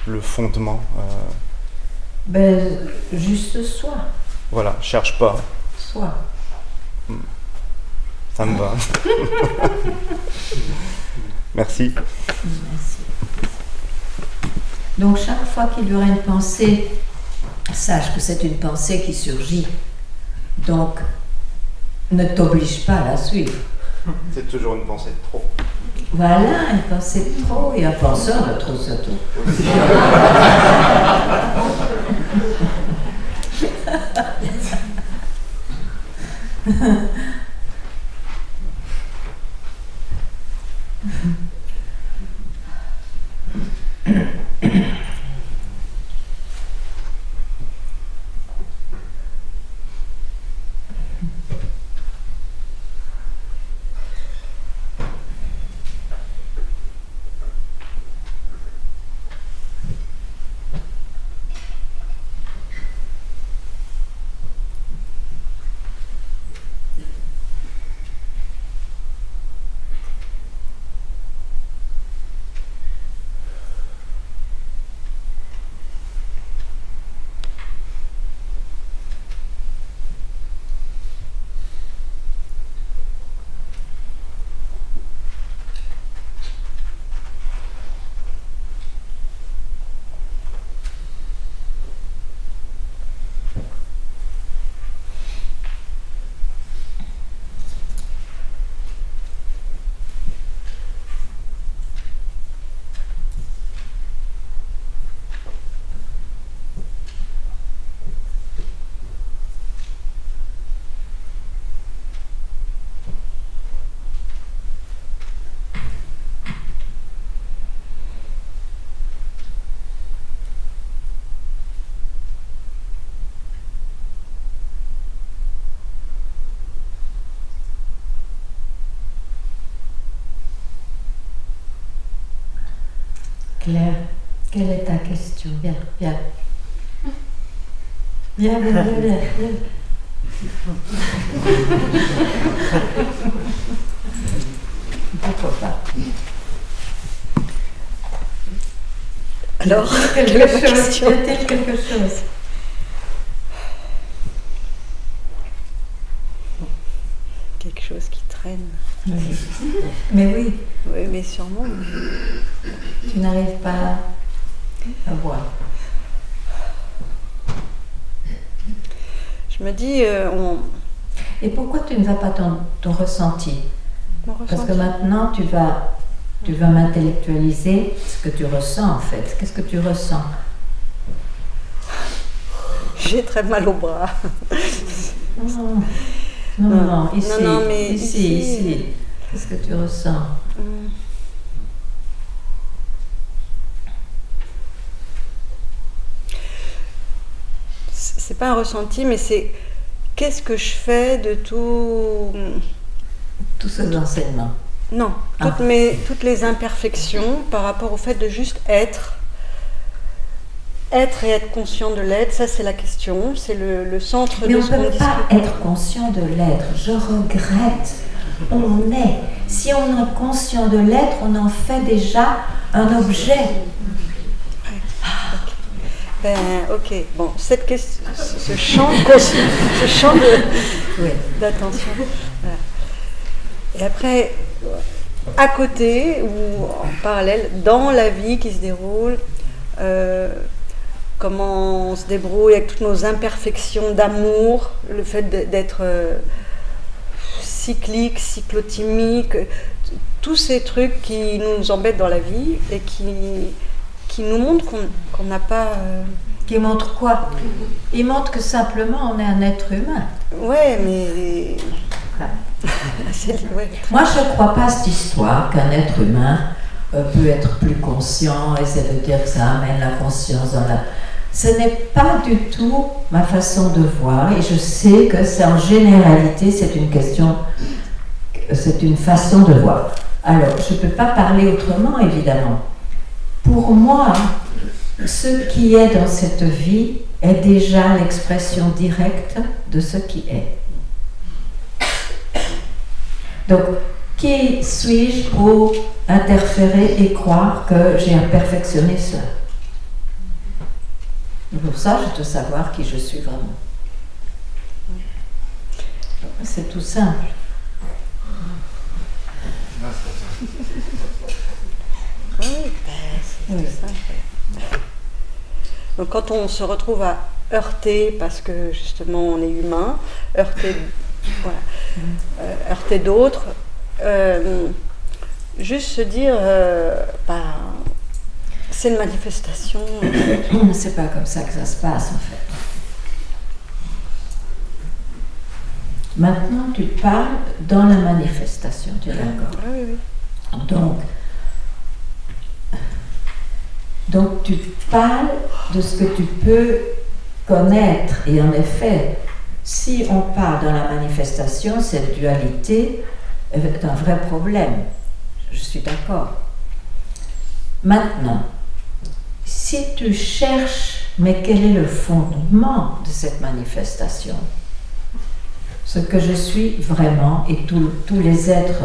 le fondement. Ben, juste soi. Voilà, cherche pas. Soi. Ça me va. Merci. Merci. Donc chaque fois qu'il y aura une pensée, sache que c'est une pensée qui surgit. Donc ne t'oblige pas à la suivre. C'est toujours une pensée de trop. Voilà, une pensée de trop et un penseur de trop surtout. Claire, quelle est ta question? Viens, viens. Viens, viens, viens, viens. Pourquoi pas? Alors, Quelque quelle est ma chose, question? y a-t-il quelque chose? Quelque chose qui traîne. Mais oui, Oui, mais sûrement. tu n'arrives pas à voir. Je me dis, Et pourquoi tu ne vas pas ton ressenti? mon Parce que ressenti. maintenant, tu vas m'intellectualiser ce que tu ressens en fait. Qu'est-ce que tu ressens? J'ai très mal au bras. Non, non, non, ici, non, mais ici. Qu'est-ce que tu ressens? C'est pas un ressenti, mais c'est qu'est-ce que je fais de tout. Tous ces enseignements. Non, Ah. toutes les imperfections par rapport au fait de juste être. Être et être conscient de l'être, ça c'est la question, c'est le centre Mais de on ce ne qu'on peut discute. pas être conscient de l'être. Je regrette. On est. Si on est conscient de l'être, on en fait déjà un objet. Ben, ok, bon, cette question, ce champ de, Oui. d'attention. Voilà. Et après, à côté ou en parallèle, dans la vie qui se déroule, comment on se débrouille avec toutes nos imperfections d'amour, le fait d'être cyclique, cyclotimique, tous ces trucs qui nous embêtent dans la vie et qui nous montrent qu'on n'a pas... Qui montre quoi? Il montre que simplement on est un être humain. Ouais, mais... ouais. Moi, je ne crois pas à cette histoire qu'un être humain peut être plus conscient et ça veut dire que ça amène la conscience dans la... Ce n'est pas du tout ma façon de voir et je sais que c'est en généralité, c'est une question, c'est une façon de voir. Alors, je ne peux pas parler autrement, évidemment. Pour moi, ce qui est dans cette vie est déjà l'expression directe de ce qui est. Donc, qui suis-je pour interférer et croire que j'ai perfectionné cela? Et pour ça, je dois savoir qui je suis vraiment. C'est tout simple. Oui, c'est Oui. tout ça. Donc quand on se retrouve à heurter, parce que justement on est humain, heurter, voilà, heurter d'autres, juste se dire, c'est une manifestation. C'est pas comme ça que ça se passe en fait. Maintenant, tu parles dans la manifestation, tu es d'accord? Oui, oui. Donc tu parles de ce que tu peux connaître. Et en effet, si on parle dans la manifestation, cette dualité est un vrai problème. Je suis d'accord. Maintenant, si tu cherches, mais quel est le fondement de cette manifestation? Ce que je suis vraiment, et tous les êtres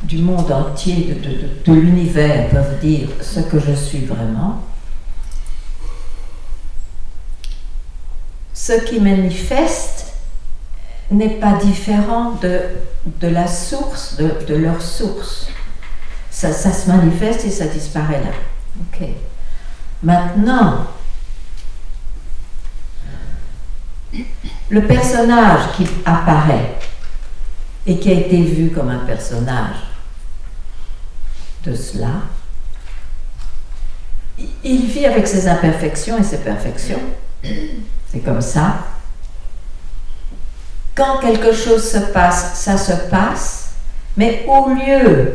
du monde entier, de l'univers peuvent dire ce que je suis vraiment. Ce qui manifeste n'est pas différent de la source, de leur source. Ça se manifeste et ça disparaît là. Ok. Maintenant, le personnage qui apparaît et qui a été vu comme un personnage de cela, il vit avec ses imperfections et ses perfections. C'est comme ça. Quand quelque chose se passe, ça se passe, mais au lieu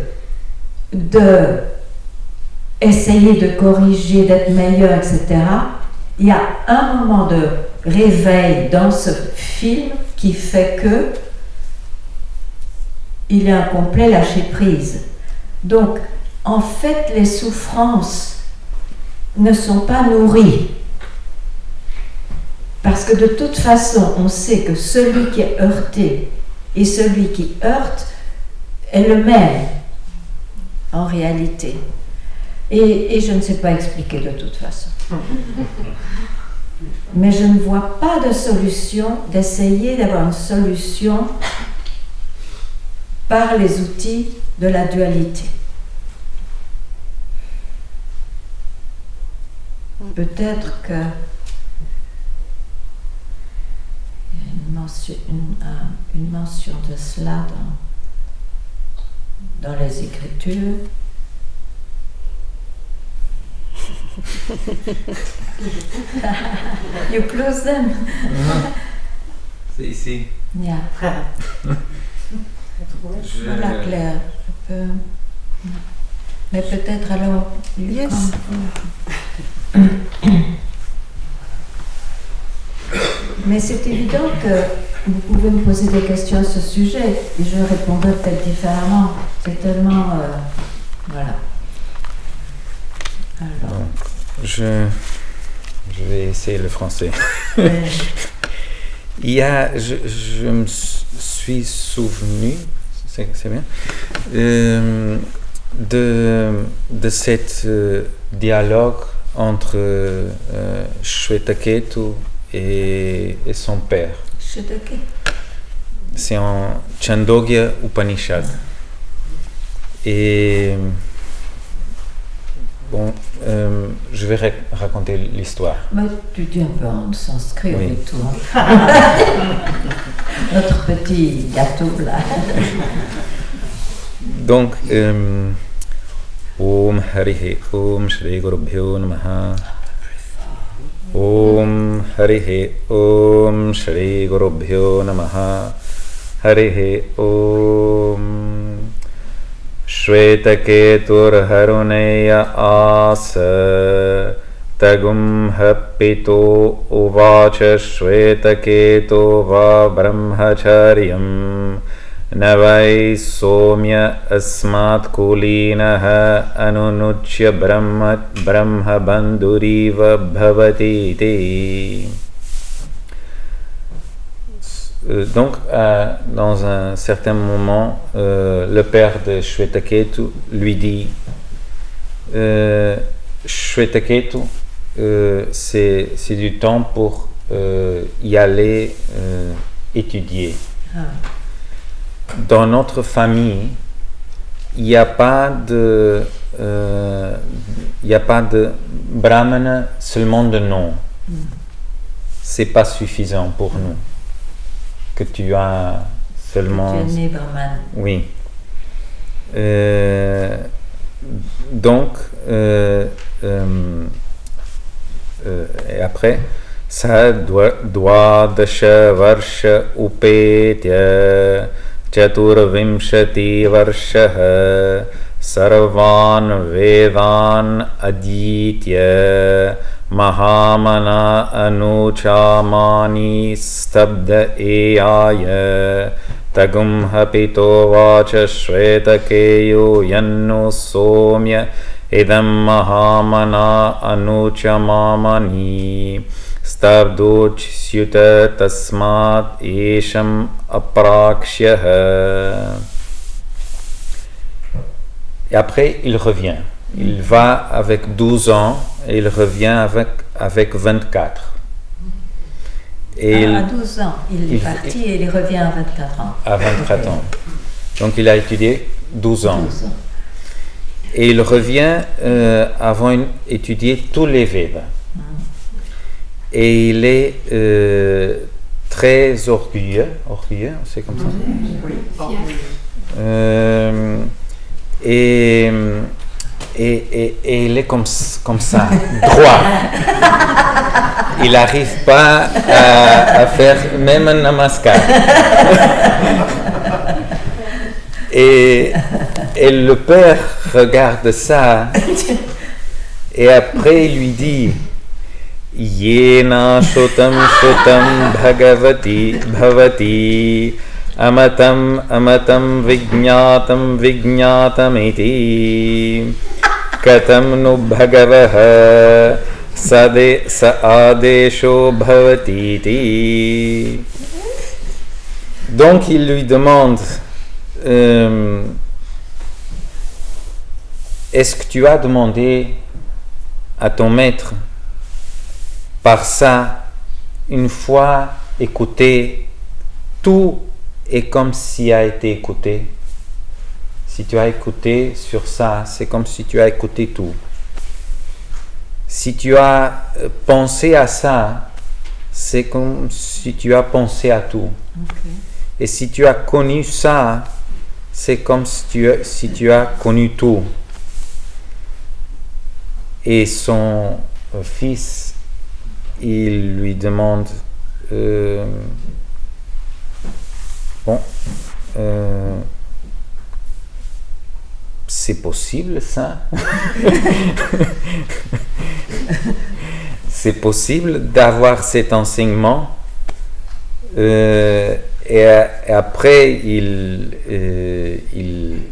de essayer de corriger, d'être meilleur, etc., il y a un moment de réveil dans ce film qui fait que il y a un complet lâcher prise. Donc, en fait, les souffrances ne sont pas nourris. Parce que de toute façon, on sait que celui qui est heurté et celui qui heurte est le même, en réalité. Et je ne sais pas expliquer de toute façon. Mais je ne vois pas de solution, d'essayer d'avoir une solution par les outils de la dualité. Peut-être que une mention de cela dans les Écritures. You close them. C'est ici. Yeah. Voilà, Claire. Je peux... Mais peut-être alors. Yes. Mais c'est évident que vous pouvez me poser des questions à ce sujet et je répondrai peut-être différemment. C'est tellement... voilà. Alors. Bon, je vais essayer le français. Je me suis souvenu, c'est bien, de cet dialogue entre Shvetaketu et son père. C'est en Chandogya Upanishad. Et bon, je vais raconter l'histoire. Mais tu dis un peu en sanskrit Oui. et tout. Notre petit gâteau là. Donc, Om Harihi Om Shri Gurubhyo Namaha. Om Harihi Om Shri Gurubhyo Namaha. Harihi Om Shvetaketur Haruneya Asa Tagum Hapito Uvacha Shvetaketu Va Brahmacharyam Navai Somya Asmat Kulinaha Anunuchya Brahma Banduriva Bhavati Te. Donc, dans un certain moment, le père de Shvetaketu lui dit Shvetaketu, c'est du temps pour y aller étudier. Dans notre famille, il n'y a pas de brahmana seulement de nom. C'est pas suffisant pour nous. Que tu as seulement... Que tu es né brahman. Oui. Donc, et après, sa dvadasha varsha upetya chaturvimshati varsha sarvan vedan aditya Mahamana anuchamani stabda eyaya tagum hapito vacha shvetakeyo yanno somya idam mahamana anuchamamani stabdo chisyuta tasmat esham aprakshyah. Et après, il revient. Il va avec 12 ans et il revient avec 24. Et à 12 ans, il est parti et il revient à 24 ans. À 24 ans. Donc il a étudié 12 ans. 12 ans. Et il revient avant étudier tous les Védas. Et il est très orgueilleux, c'est comme ça. Et il est comme ça, droit. Il n'arrive pas à faire même un namaskar. Et le père regarde ça et après il lui dit Yena shotam bhagavati bhavati amatam vijñatam iti. katam nu bhagavah sa adesho bhavatiti. Donc il lui demande est-ce que tu as demandé à ton maître par ça, une fois écouté, tout est comme s'il a été écouté. Si tu as écouté sur ça, c'est comme si tu as écouté tout. Si tu as pensé à ça, c'est comme si tu as pensé à tout. Okay. Et si tu as connu ça, c'est comme si tu as connu tout. Et son fils, il lui demande c'est possible ça? C'est possible d'avoir cet enseignement? Et après, il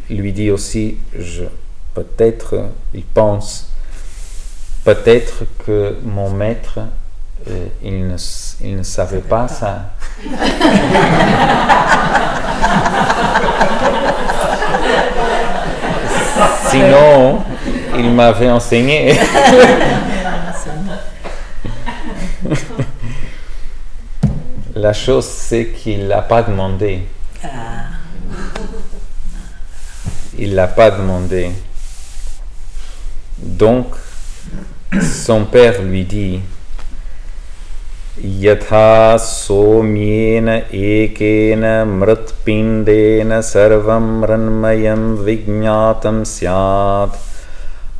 lui dit aussi, peut-être, il pense, peut-être que mon maître, il ne savait pas ça. Sinon, il m'avait enseigné. La chose, c'est qu'il ne l'a pas demandé. Il ne l'a pas demandé. Donc, son père lui dit Yatha somyena ekena mritpindena sarvam ranmayam vijñatam syat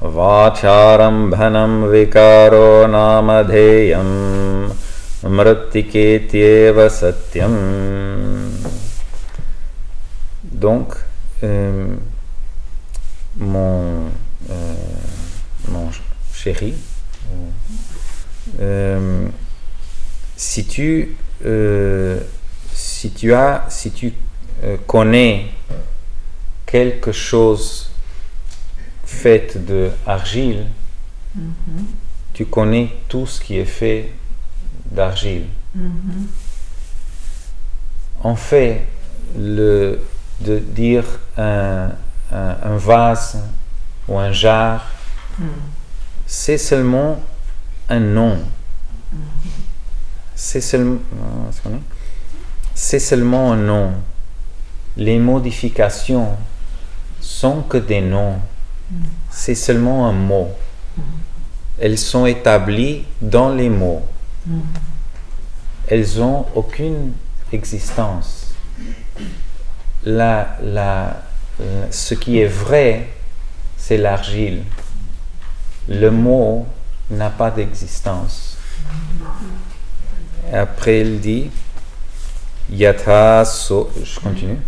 vacharam bhanam vikaro namadheyam mrittiketyeva satyam. Donc, mon chéri, si tu connais quelque chose fait de argile, tu connais tout ce qui est fait d'argile. En fait, de dire un vase ou un jar, c'est seulement un nom. C'est seulement un nom. Les modifications sont que des noms. C'est seulement un mot. Elles sont établies dans les mots. Elles n'ont aucune existence. Ce qui est vrai, c'est l'argile. Le mot n'a pas d'existence. Et après, il dit Yatha so. Je continue.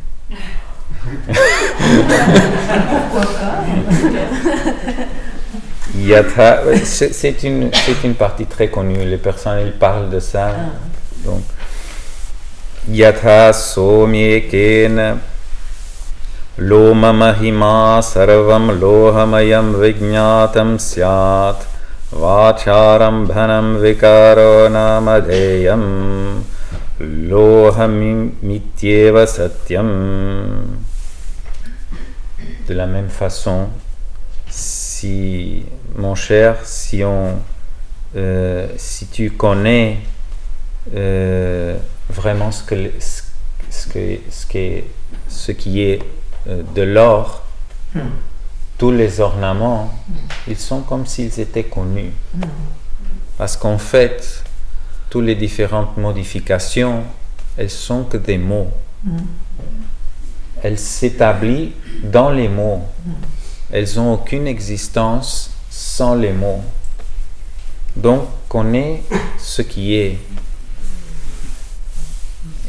Yatha, c'est une partie très connue. Les personnes, ils parlent de ça. Donc, Yatha somyekena loma mahima sarvam lohamayam vijñatam syat vacharam bhanam vikaro namadheyam lohamityeva satyam. De la même façon, si mon cher, si tu connais vraiment ce qui est de l'or, tous les ornements, ils sont comme s'ils étaient connus. Parce qu'en fait, toutes les différentes modifications, elles sont que des mots. Elles s'établissent dans les mots. Elles n'ont aucune existence sans les mots. Donc, connais ce qui est.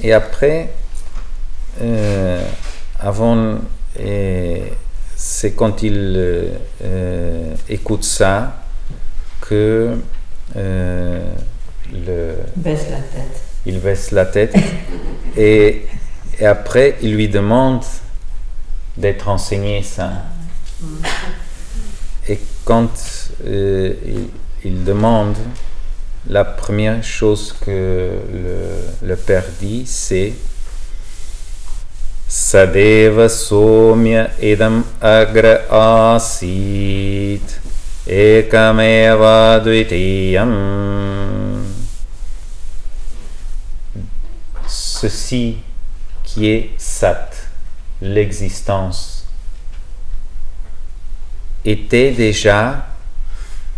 Et après, c'est quand il écoute ça que il baisse la tête et après il lui demande d'être enseigné ça. et quand il demande, la première chose que le père dit, c'est Sadeva somya idam agra asit ekameva dvitiyam. Ceci qui est Sat, l'existence, était déjà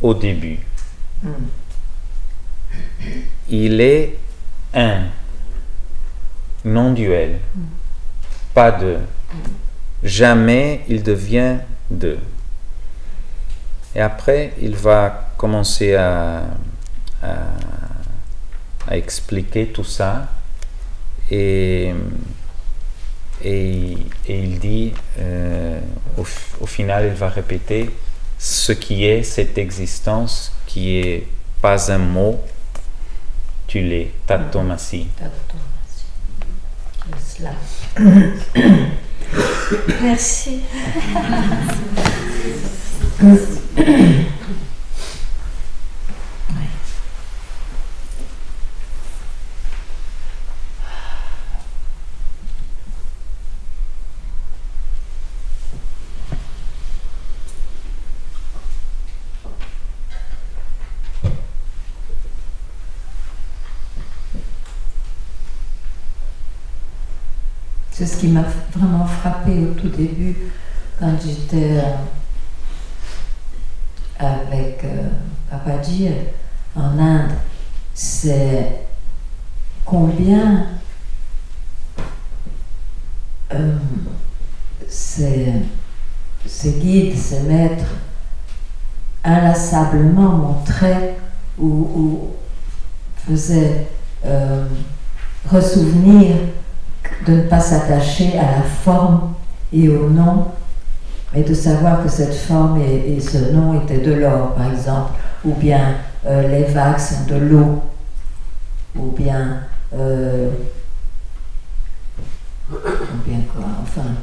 au début. Il est un, non duel, pas deux. Jamais il devient deux. Et après, il va commencer à expliquer tout ça. Et il dit, au final, il va répéter ce qui est cette existence qui est pas un mot, tu l'es, tatomasi. Merci. C'est ce qui m'a vraiment frappé au tout début, quand j'étais avec Papaji en Inde. C'est combien ces guides, ces maîtres, inlassablement montraient ou faisaient ressouvenir de ne pas s'attacher à la forme et au nom, mais de savoir que cette forme et ce nom étaient de l'or, par exemple, ou bien les vagues sont de l'eau, ou bien quoi, enfin,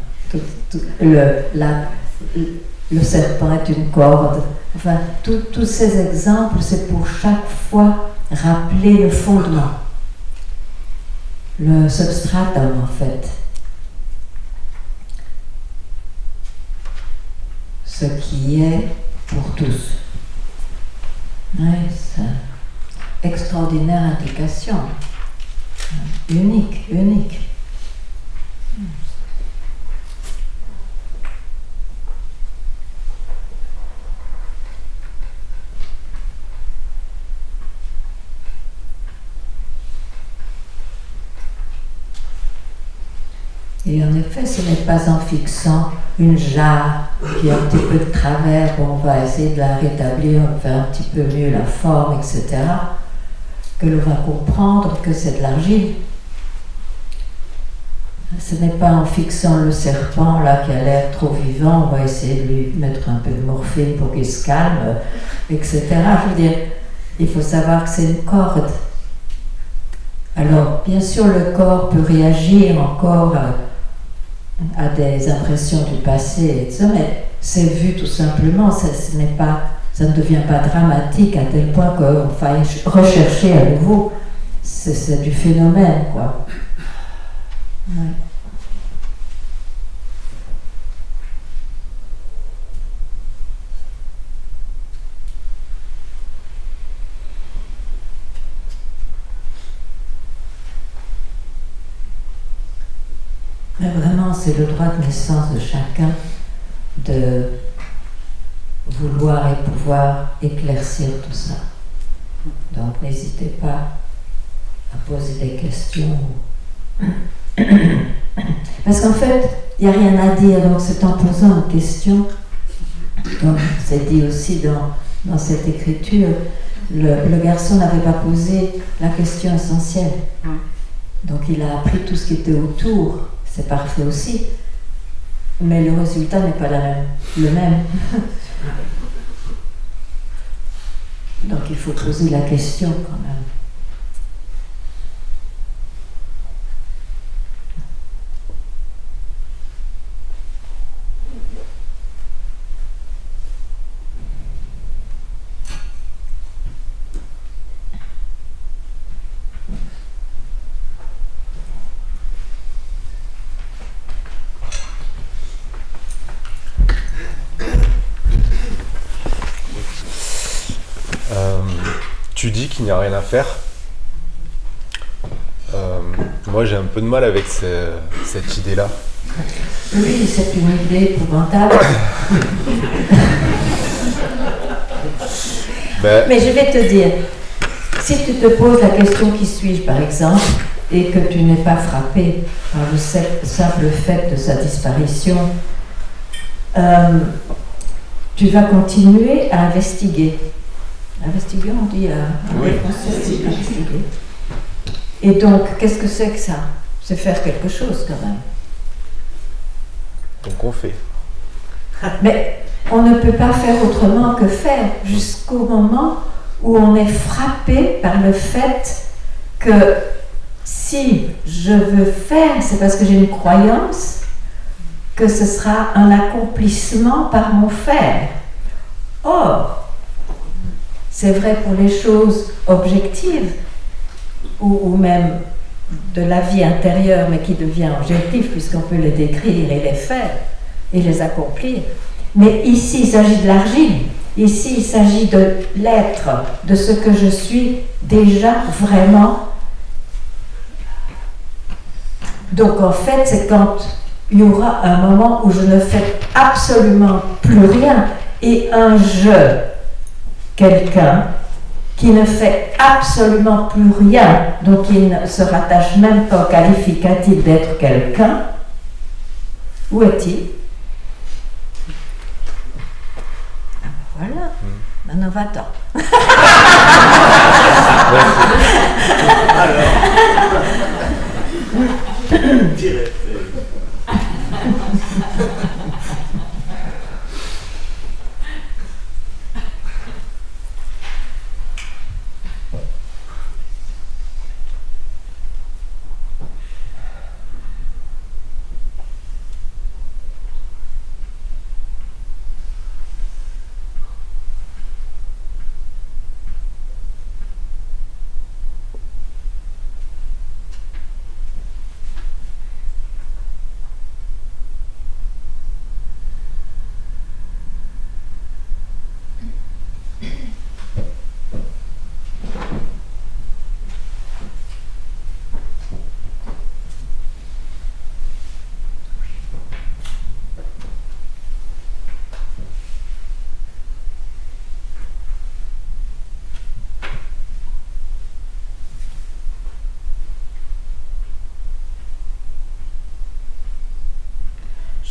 le serpent est une corde, enfin, tous ces exemples, c'est pour chaque fois rappeler le fondement. Le substratum, en fait. Ce qui est pour tous. Oui, c'est extraordinaire indication. Unique. Et en effet, ce n'est pas en fixant une jarre qui a un petit peu de travers, on va essayer de la rétablir, on faire un petit peu mieux la forme, etc., que l'on va comprendre que c'est de l'argile. Ce n'est pas en fixant le serpent là qui a l'air trop vivant, on va essayer de lui mettre un peu de morphine pour qu'il se calme, etc. Je veux dire, il faut savoir que c'est une corde. Alors, bien sûr, le corps peut réagir encore à des impressions du passé, etc., mais c'est vu tout simplement, ça ne devient pas dramatique à tel point qu'on faille rechercher à nouveau. C'est du phénomène, quoi. Ouais. Mais vraiment, c'est le droit de naissance de chacun de vouloir et pouvoir éclaircir tout ça. Donc, n'hésitez pas à poser des questions. Parce qu'en fait, il n'y a rien à dire. Donc, c'est en posant une question, comme c'est dit aussi dans cette écriture, le garçon n'avait pas posé la question essentielle. Donc, il a appris tout ce qui était autour. C'est parfait aussi, mais le résultat n'est pas le même. Donc il faut poser la question quand même. tu dis qu'il n'y a rien à faire. Moi, j'ai un peu de mal avec cette idée-là. Oui, c'est une idée épouvantable. Mais je vais te dire, si tu te poses la question qui suis-je par exemple, et que tu n'es pas frappé par le simple fait de sa disparition, tu vas continuer à investiguer. Investiguer, on dit Oui. Investiguer. Et donc, qu'est-ce que c'est que ça? C'est faire quelque chose quand même. Donc on fait. Mais on ne peut pas faire autrement que faire jusqu'au moment où on est frappé par le fait que si je veux faire, c'est parce que j'ai une croyance que ce sera un accomplissement par mon faire. Or, c'est vrai pour les choses objectives ou même de la vie intérieure, mais qui devient objective puisqu'on peut les décrire et les faire et les accomplir. Mais ici, il s'agit de l'argile. Ici, il s'agit de l'être, de ce que je suis déjà vraiment. Donc en fait, c'est quand il y aura un moment où je ne fais absolument plus rien et un je, quelqu'un, qui ne fait absolument plus rien, donc il ne se rattache même pas au qualificatif d'être quelqu'un, où est-il? Voilà, maintenant va-t'en.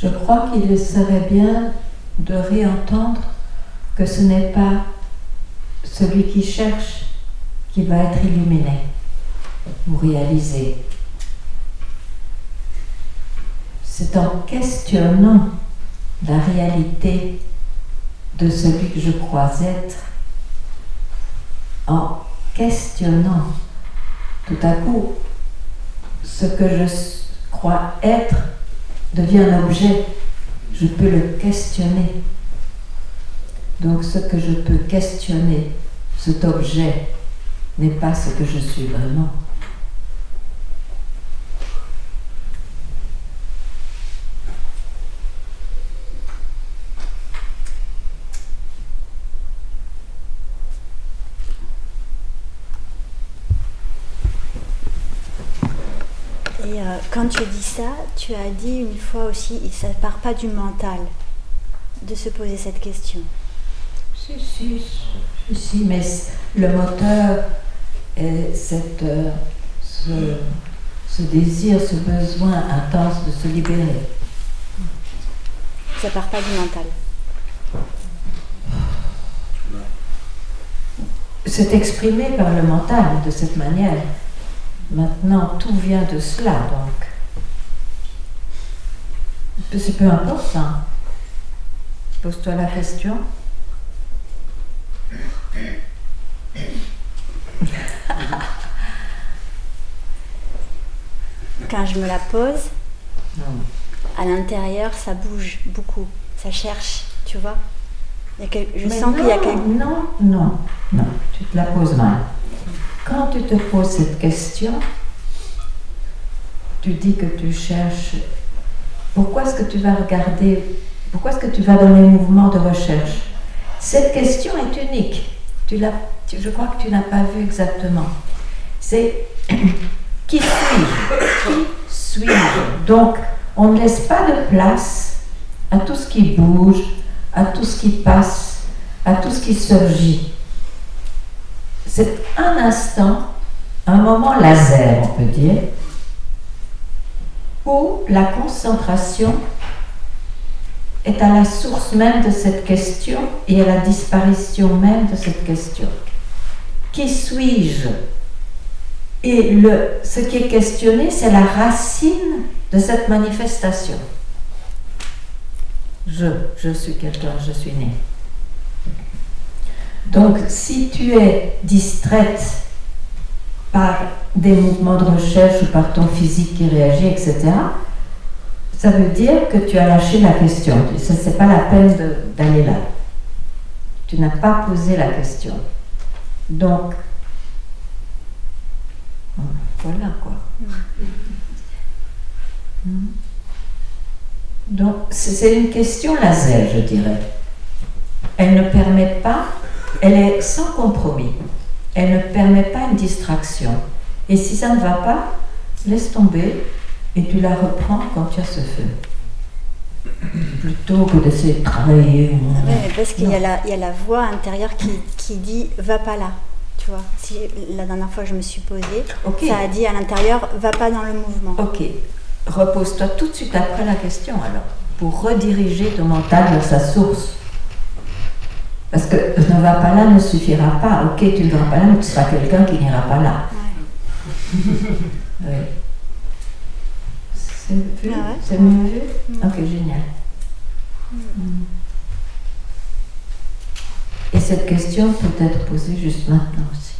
Je crois qu'il serait bien de réentendre que ce n'est pas celui qui cherche qui va être illuminé ou réalisé. C'est en questionnant la réalité de celui que je crois être, en questionnant tout à coup ce que je crois être devient un objet, je peux le questionner. Donc ce que je peux questionner, cet objet, n'est pas ce que je suis vraiment. Et quand tu dis ça, tu as dit une fois aussi, ça ne part pas du mental de se poser cette question. Si, mais le moteur est ce désir, ce besoin intense de se libérer. Ça part pas du mental. C'est exprimé par le mental de cette manière. Maintenant, tout vient de cela, donc. C'est peu important. Pose-toi la question. Quand je me la pose, à l'intérieur, ça bouge beaucoup. Ça cherche, tu vois. Je sens qu'il y a quelque... Non, tu te la poses mal. Quand tu te poses cette question, tu dis que tu cherches. Pourquoi est-ce que tu vas regarder? Pourquoi est-ce que tu vas dans les mouvements de recherche? Cette question est unique. je crois que tu n'as pas vu exactement. C'est qui suis-je? Qui suis-je? Donc, on ne laisse pas de place à tout ce qui bouge, à tout ce qui passe, à tout ce qui surgit. C'est un instant, un moment laser, on peut dire, où la concentration est à la source même de cette question et à la disparition même de cette question. Qui suis-je? Et ce qui est questionné, c'est la racine de cette manifestation. Je suis quelqu'un, je suis né. Donc, si tu es distraite par des mouvements de recherche ou par ton physique qui réagit, etc., ça veut dire que tu as lâché la question. Ce n'est pas la peine d'aller là. Tu n'as pas posé la question. Donc, voilà quoi. Donc, c'est une question laser, je dirais. Elle ne permet pas, elle est sans compromis. Elle ne permet pas une distraction. Et si ça ne va pas, laisse tomber et tu la reprends quand tu as ce feu. Plutôt que d'essayer de travailler. Oui, parce qu'il y a la voix intérieure qui dit « va pas là ». Tu vois, si la dernière fois je me suis posée, ça a dit à l'intérieur « va pas dans le mouvement ». Ok. Repose-toi tout de suite après la question alors, pour rediriger ton mental vers sa source. Parce que ne va pas là ne suffira pas. Ok, tu ne vas pas là, mais tu seras quelqu'un qui n'ira pas là. Ouais. Oui. C'est vu? Ah ouais. C'est mieux vu? Ok, génial. Et cette question peut être posée juste maintenant aussi.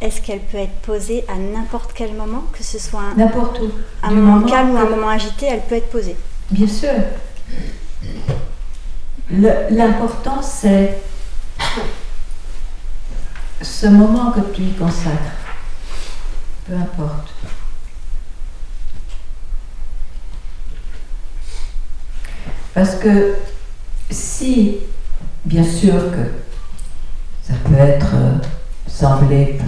Est-ce qu'elle peut être posée à n'importe quel moment, que ce soit n'importe où, un moment calme ou un moment agité, elle peut être posée? Bien sûr. L'important, c'est ce moment que tu y consacres. Peu importe. Parce que si, bien sûr que ça peut être sembler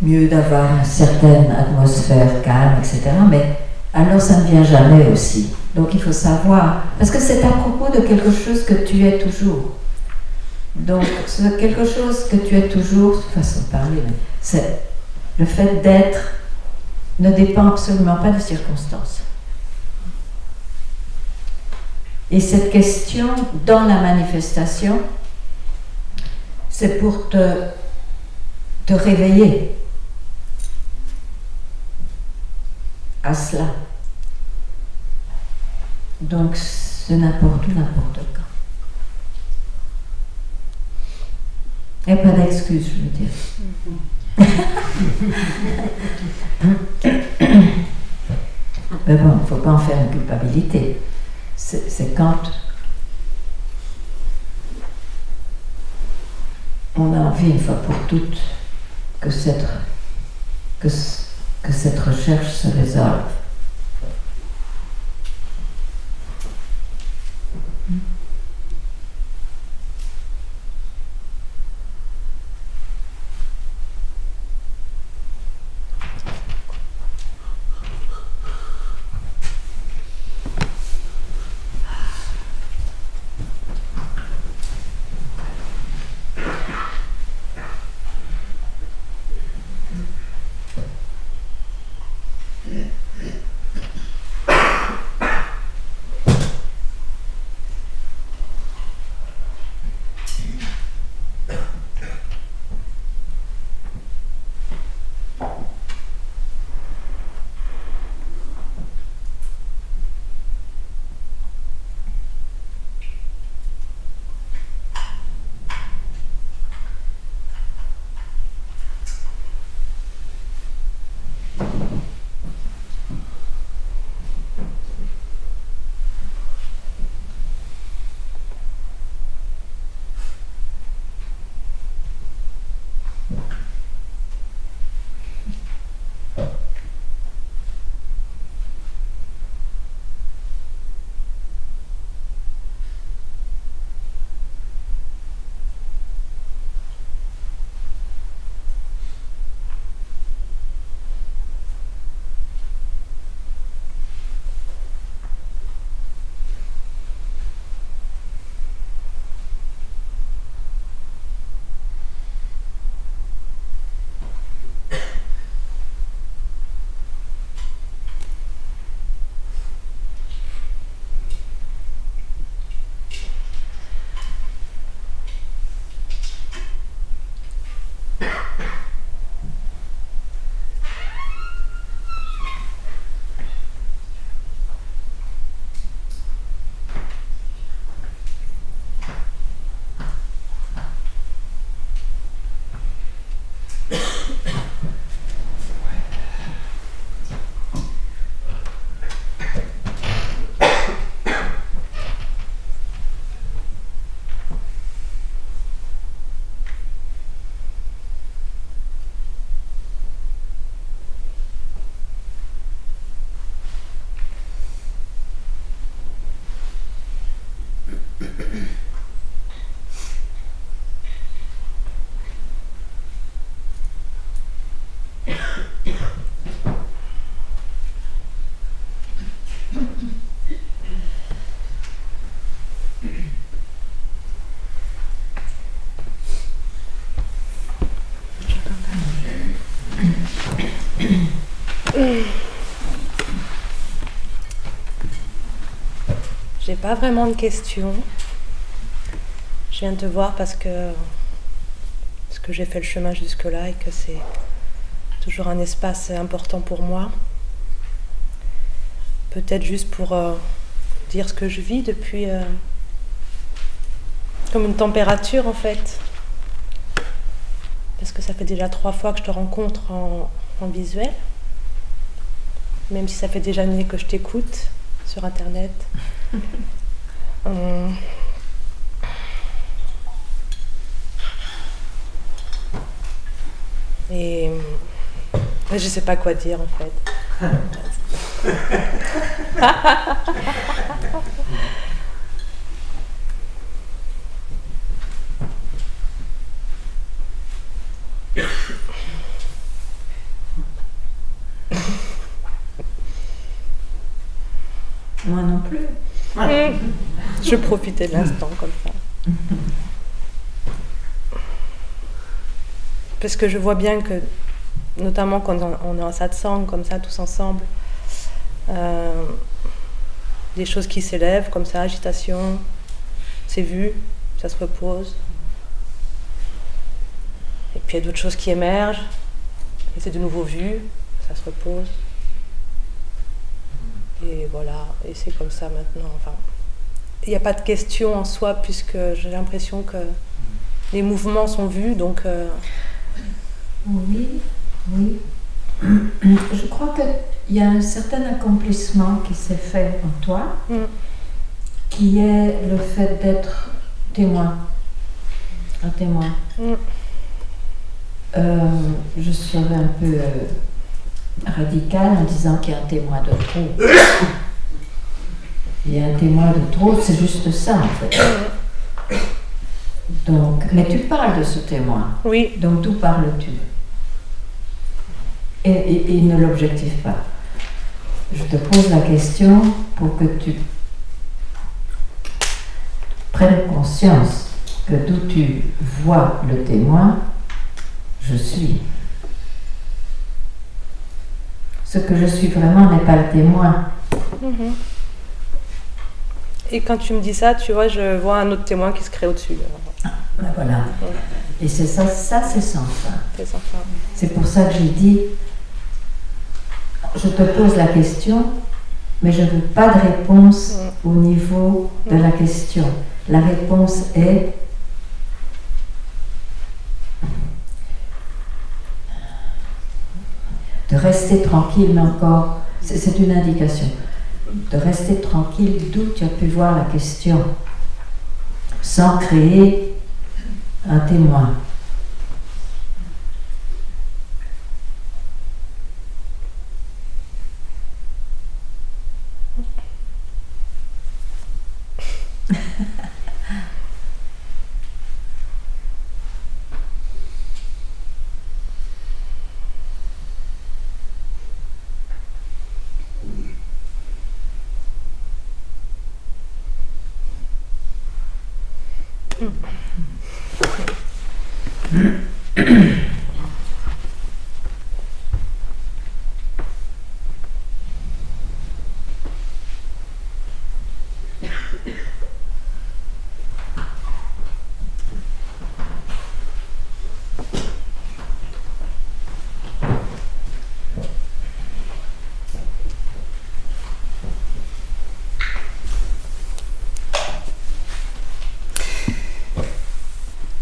mieux d'avoir une certaine atmosphère calme, etc. Mais alors ça ne vient jamais aussi. Donc il faut savoir, parce que c'est à propos de quelque chose que tu es toujours. Donc quelque chose que tu es toujours, façon de parler, c'est le fait d'être ne dépend absolument pas des circonstances. Et cette question dans la manifestation, c'est pour te réveiller à cela. Donc, c'est n'importe où, n'importe quand. Il n'y a pas d'excuse, je veux dire. Mais bon, il ne faut pas en faire une culpabilité. C'est quand on a envie, une fois pour toutes, que cette recherche se résolve. pas vraiment de questions. Je viens de te voir parce que j'ai fait le chemin jusque-là et que c'est toujours un espace important pour moi. Peut-être juste pour dire ce que je vis depuis... comme une température en fait. Parce que ça fait déjà 3 fois que je te rencontre en visuel. Même si ça fait déjà une année que je t'écoute sur Internet. Et je sais pas quoi dire en fait. Moi non plus. Je profitais de l'instant comme ça. Parce que je vois bien que, notamment quand on est en satsang, comme ça, tous ensemble, des choses qui s'élèvent, comme ça, agitation, c'est vu, ça se repose. Et puis il y a d'autres choses qui émergent, et c'est de nouveau vu, ça se repose. Et voilà, et c'est comme ça maintenant. Enfin, il n'y a pas de question en soi, puisque j'ai l'impression que les mouvements sont vus, donc... Oui. Je crois qu'il y a un certain accomplissement qui s'est fait en toi, qui est le fait d'être témoin. Un témoin. Je serais un peu radicale en disant qu'il y a un témoin de trop. Il y a un témoin de trop, c'est juste ça en fait. Donc, mais tu parles de ce témoin. Oui. Donc d'où parles-tu? Et ne l'objective pas. Je te pose la question pour que tu prennes conscience que d'où tu vois le témoin, je suis. Ce que je suis vraiment n'est pas le témoin. Et quand tu me dis ça, tu vois, je vois un autre témoin qui se crée au-dessus. Ben voilà. Et c'est ça c'est sans fin. C'est sans fin. C'est pour ça que j'ai dit, je te pose la question, mais je ne veux pas de réponse au niveau de la question. La réponse est de rester tranquille, mais encore, c'est une indication, de rester tranquille d'où tu as pu voir la question, sans créer un témoin.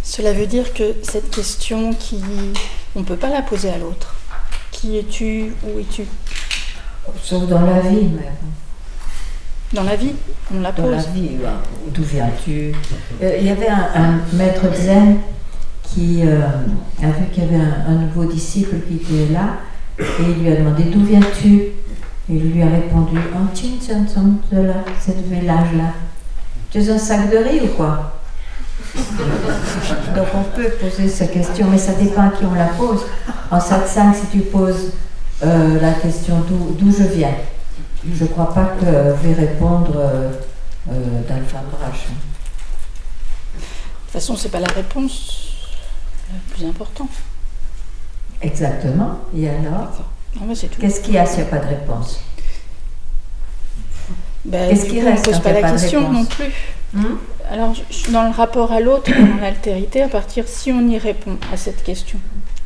Cela veut dire que cette question on ne peut pas la poser à l'autre. Qui es-tu? Où es-tu? Sauf dans la vie, même. Dans la vie, on la pose. Dans la vie, d'où viens-tu? Il y avait un maître zen qui a vu qu'il y avait un nouveau disciple qui était là et il lui a demandé d'où viens-tu? Et il lui a répondu en Chinchonson, de cette village-là. Tu es un sac de riz ou quoi? Donc on peut poser cette question, mais ça dépend à qui on la pose. En satsang, si tu poses la question d'où je viens, je ne crois pas que je vais répondre d'Alpha Brache. De toute façon, c'est pas la réponse la plus importante. Exactement. Et alors, c'est tout. Qu'est-ce qu'il y a s'il n'y a pas de réponse? Qu'est-ce qui reste? On ne pose pas la question non plus. Alors, dans le rapport à l'autre, dans l'altérité, à partir si on y répond à cette question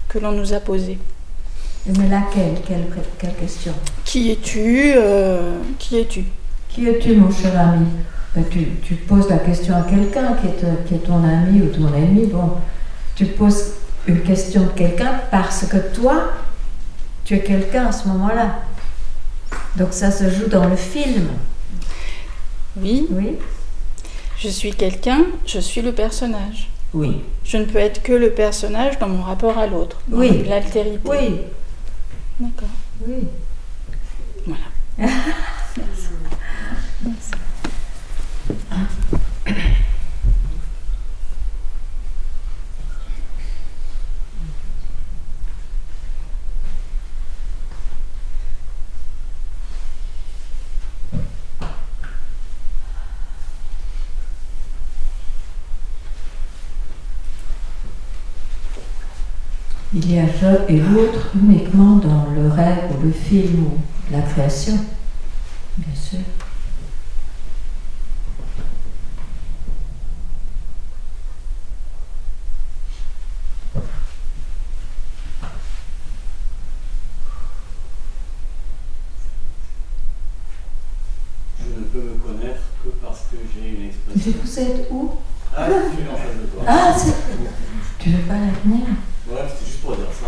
que l'on nous a posée. Mais laquelle? Quelle question? Qui es-tu? Qui es-tu? Qui es-tu, mon cher ami? Ben, tu poses la question à quelqu'un qui est ton ami ou ton ennemi. Bon, tu poses une question de quelqu'un parce que toi, tu es quelqu'un à ce moment-là. Donc ça se joue dans le film. Oui. Oui. Je suis quelqu'un, je suis le personnage. Oui. Je ne peux être que le personnage dans mon rapport à l'autre. Oui. L'altérité. Oui. D'accord. Oui. Voilà. Merci. Merci. Il y a je et l'autre uniquement dans le rêve ou le film ou la création, bien sûr. Je ne peux me connaître que parce que j'ai une expression. Vous êtes où? Ah, je suis en face de toi. Ah, tu veux pas la tenir? Ouais, c'était juste pour dire ça.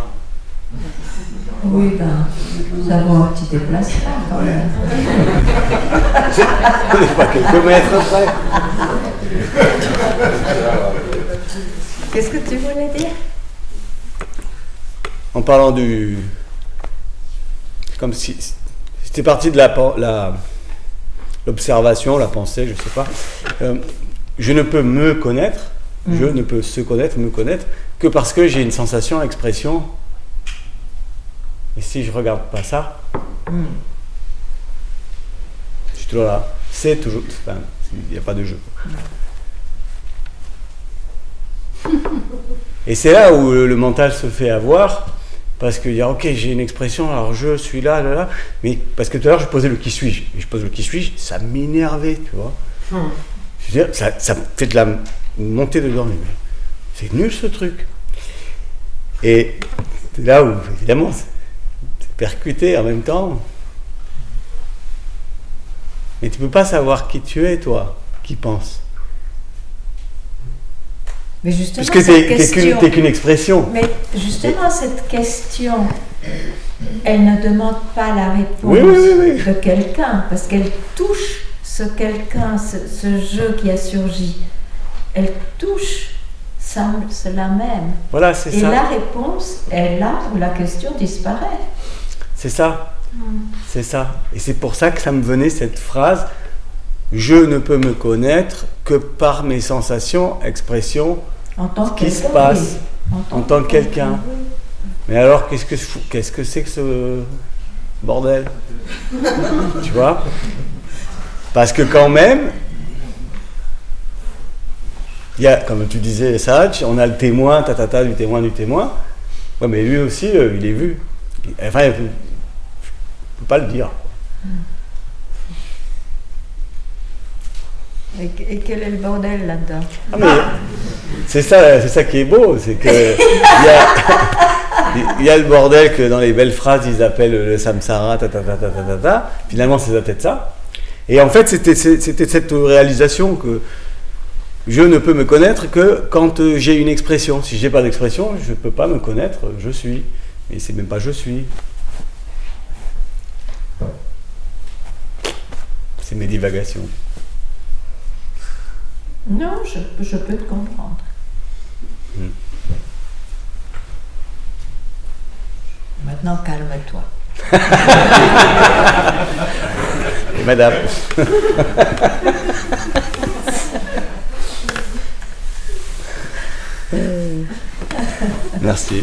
Oui, ben, nous avons un petit déplacement quand même. On n'est pas quelques mètres près. Qu'est-ce que tu voulais dire? En parlant du... Comme si c'était parti de l'observation, la pensée, je ne sais pas. Je ne peux me connaître, je ne peux se connaître, me connaître, que parce que j'ai une sensation, expression. Et si je ne regarde pas ça, je suis toujours là. C'est toujours... Enfin, il n'y a pas de jeu. Et c'est là où le mental se fait avoir, parce qu'il y a, ok, j'ai une expression, alors je suis là, là, là, mais parce que tout à l'heure je posais le qui suis-je, et je pose le qui suis-je, ça m'énervait, tu vois. Je veux dire, ça me fait de la montée de dormir. C'est nul ce truc. Et c'est là où, évidemment, c'est percuté en même temps. Mais tu peux pas savoir qui tu es, toi, qui pense. Mais justement, parce que t'es qu'une expression. Mais justement, cette question, elle ne demande pas la réponse de quelqu'un, parce qu'elle touche ce quelqu'un, ce jeu qui a surgi. Elle touche cela même. Voilà, c'est ça. Et la réponse est là où la question disparaît. C'est ça. C'est ça. Et c'est pour ça que ça me venait cette phrase « Je ne peux me connaître que par mes sensations, expressions, ce qui se passe en tant que quelqu'un. » Mais alors, qu'est-ce que c'est que ce bordel? Tu vois? Parce que quand même, il y a, comme tu disais, Saj, on a le témoin, du témoin du témoin. Ouais, mais lui aussi, il est vu. Enfin, il ne peut pas le dire. Et quel est le bordel là-dedans? Ah, mais c'est ça qui est beau, c'est que il y a le bordel que dans les belles phrases ils appellent le samsara, finalement c'est peut-être ça. Et en fait c'était cette réalisation que je ne peux me connaître que quand j'ai une expression. Si j'ai pas d'expression, je peux pas me connaître, je suis. Mais c'est même pas je suis. C'est mes divagations. Non, je peux te comprendre. Maintenant, calme-toi. Madame. Merci.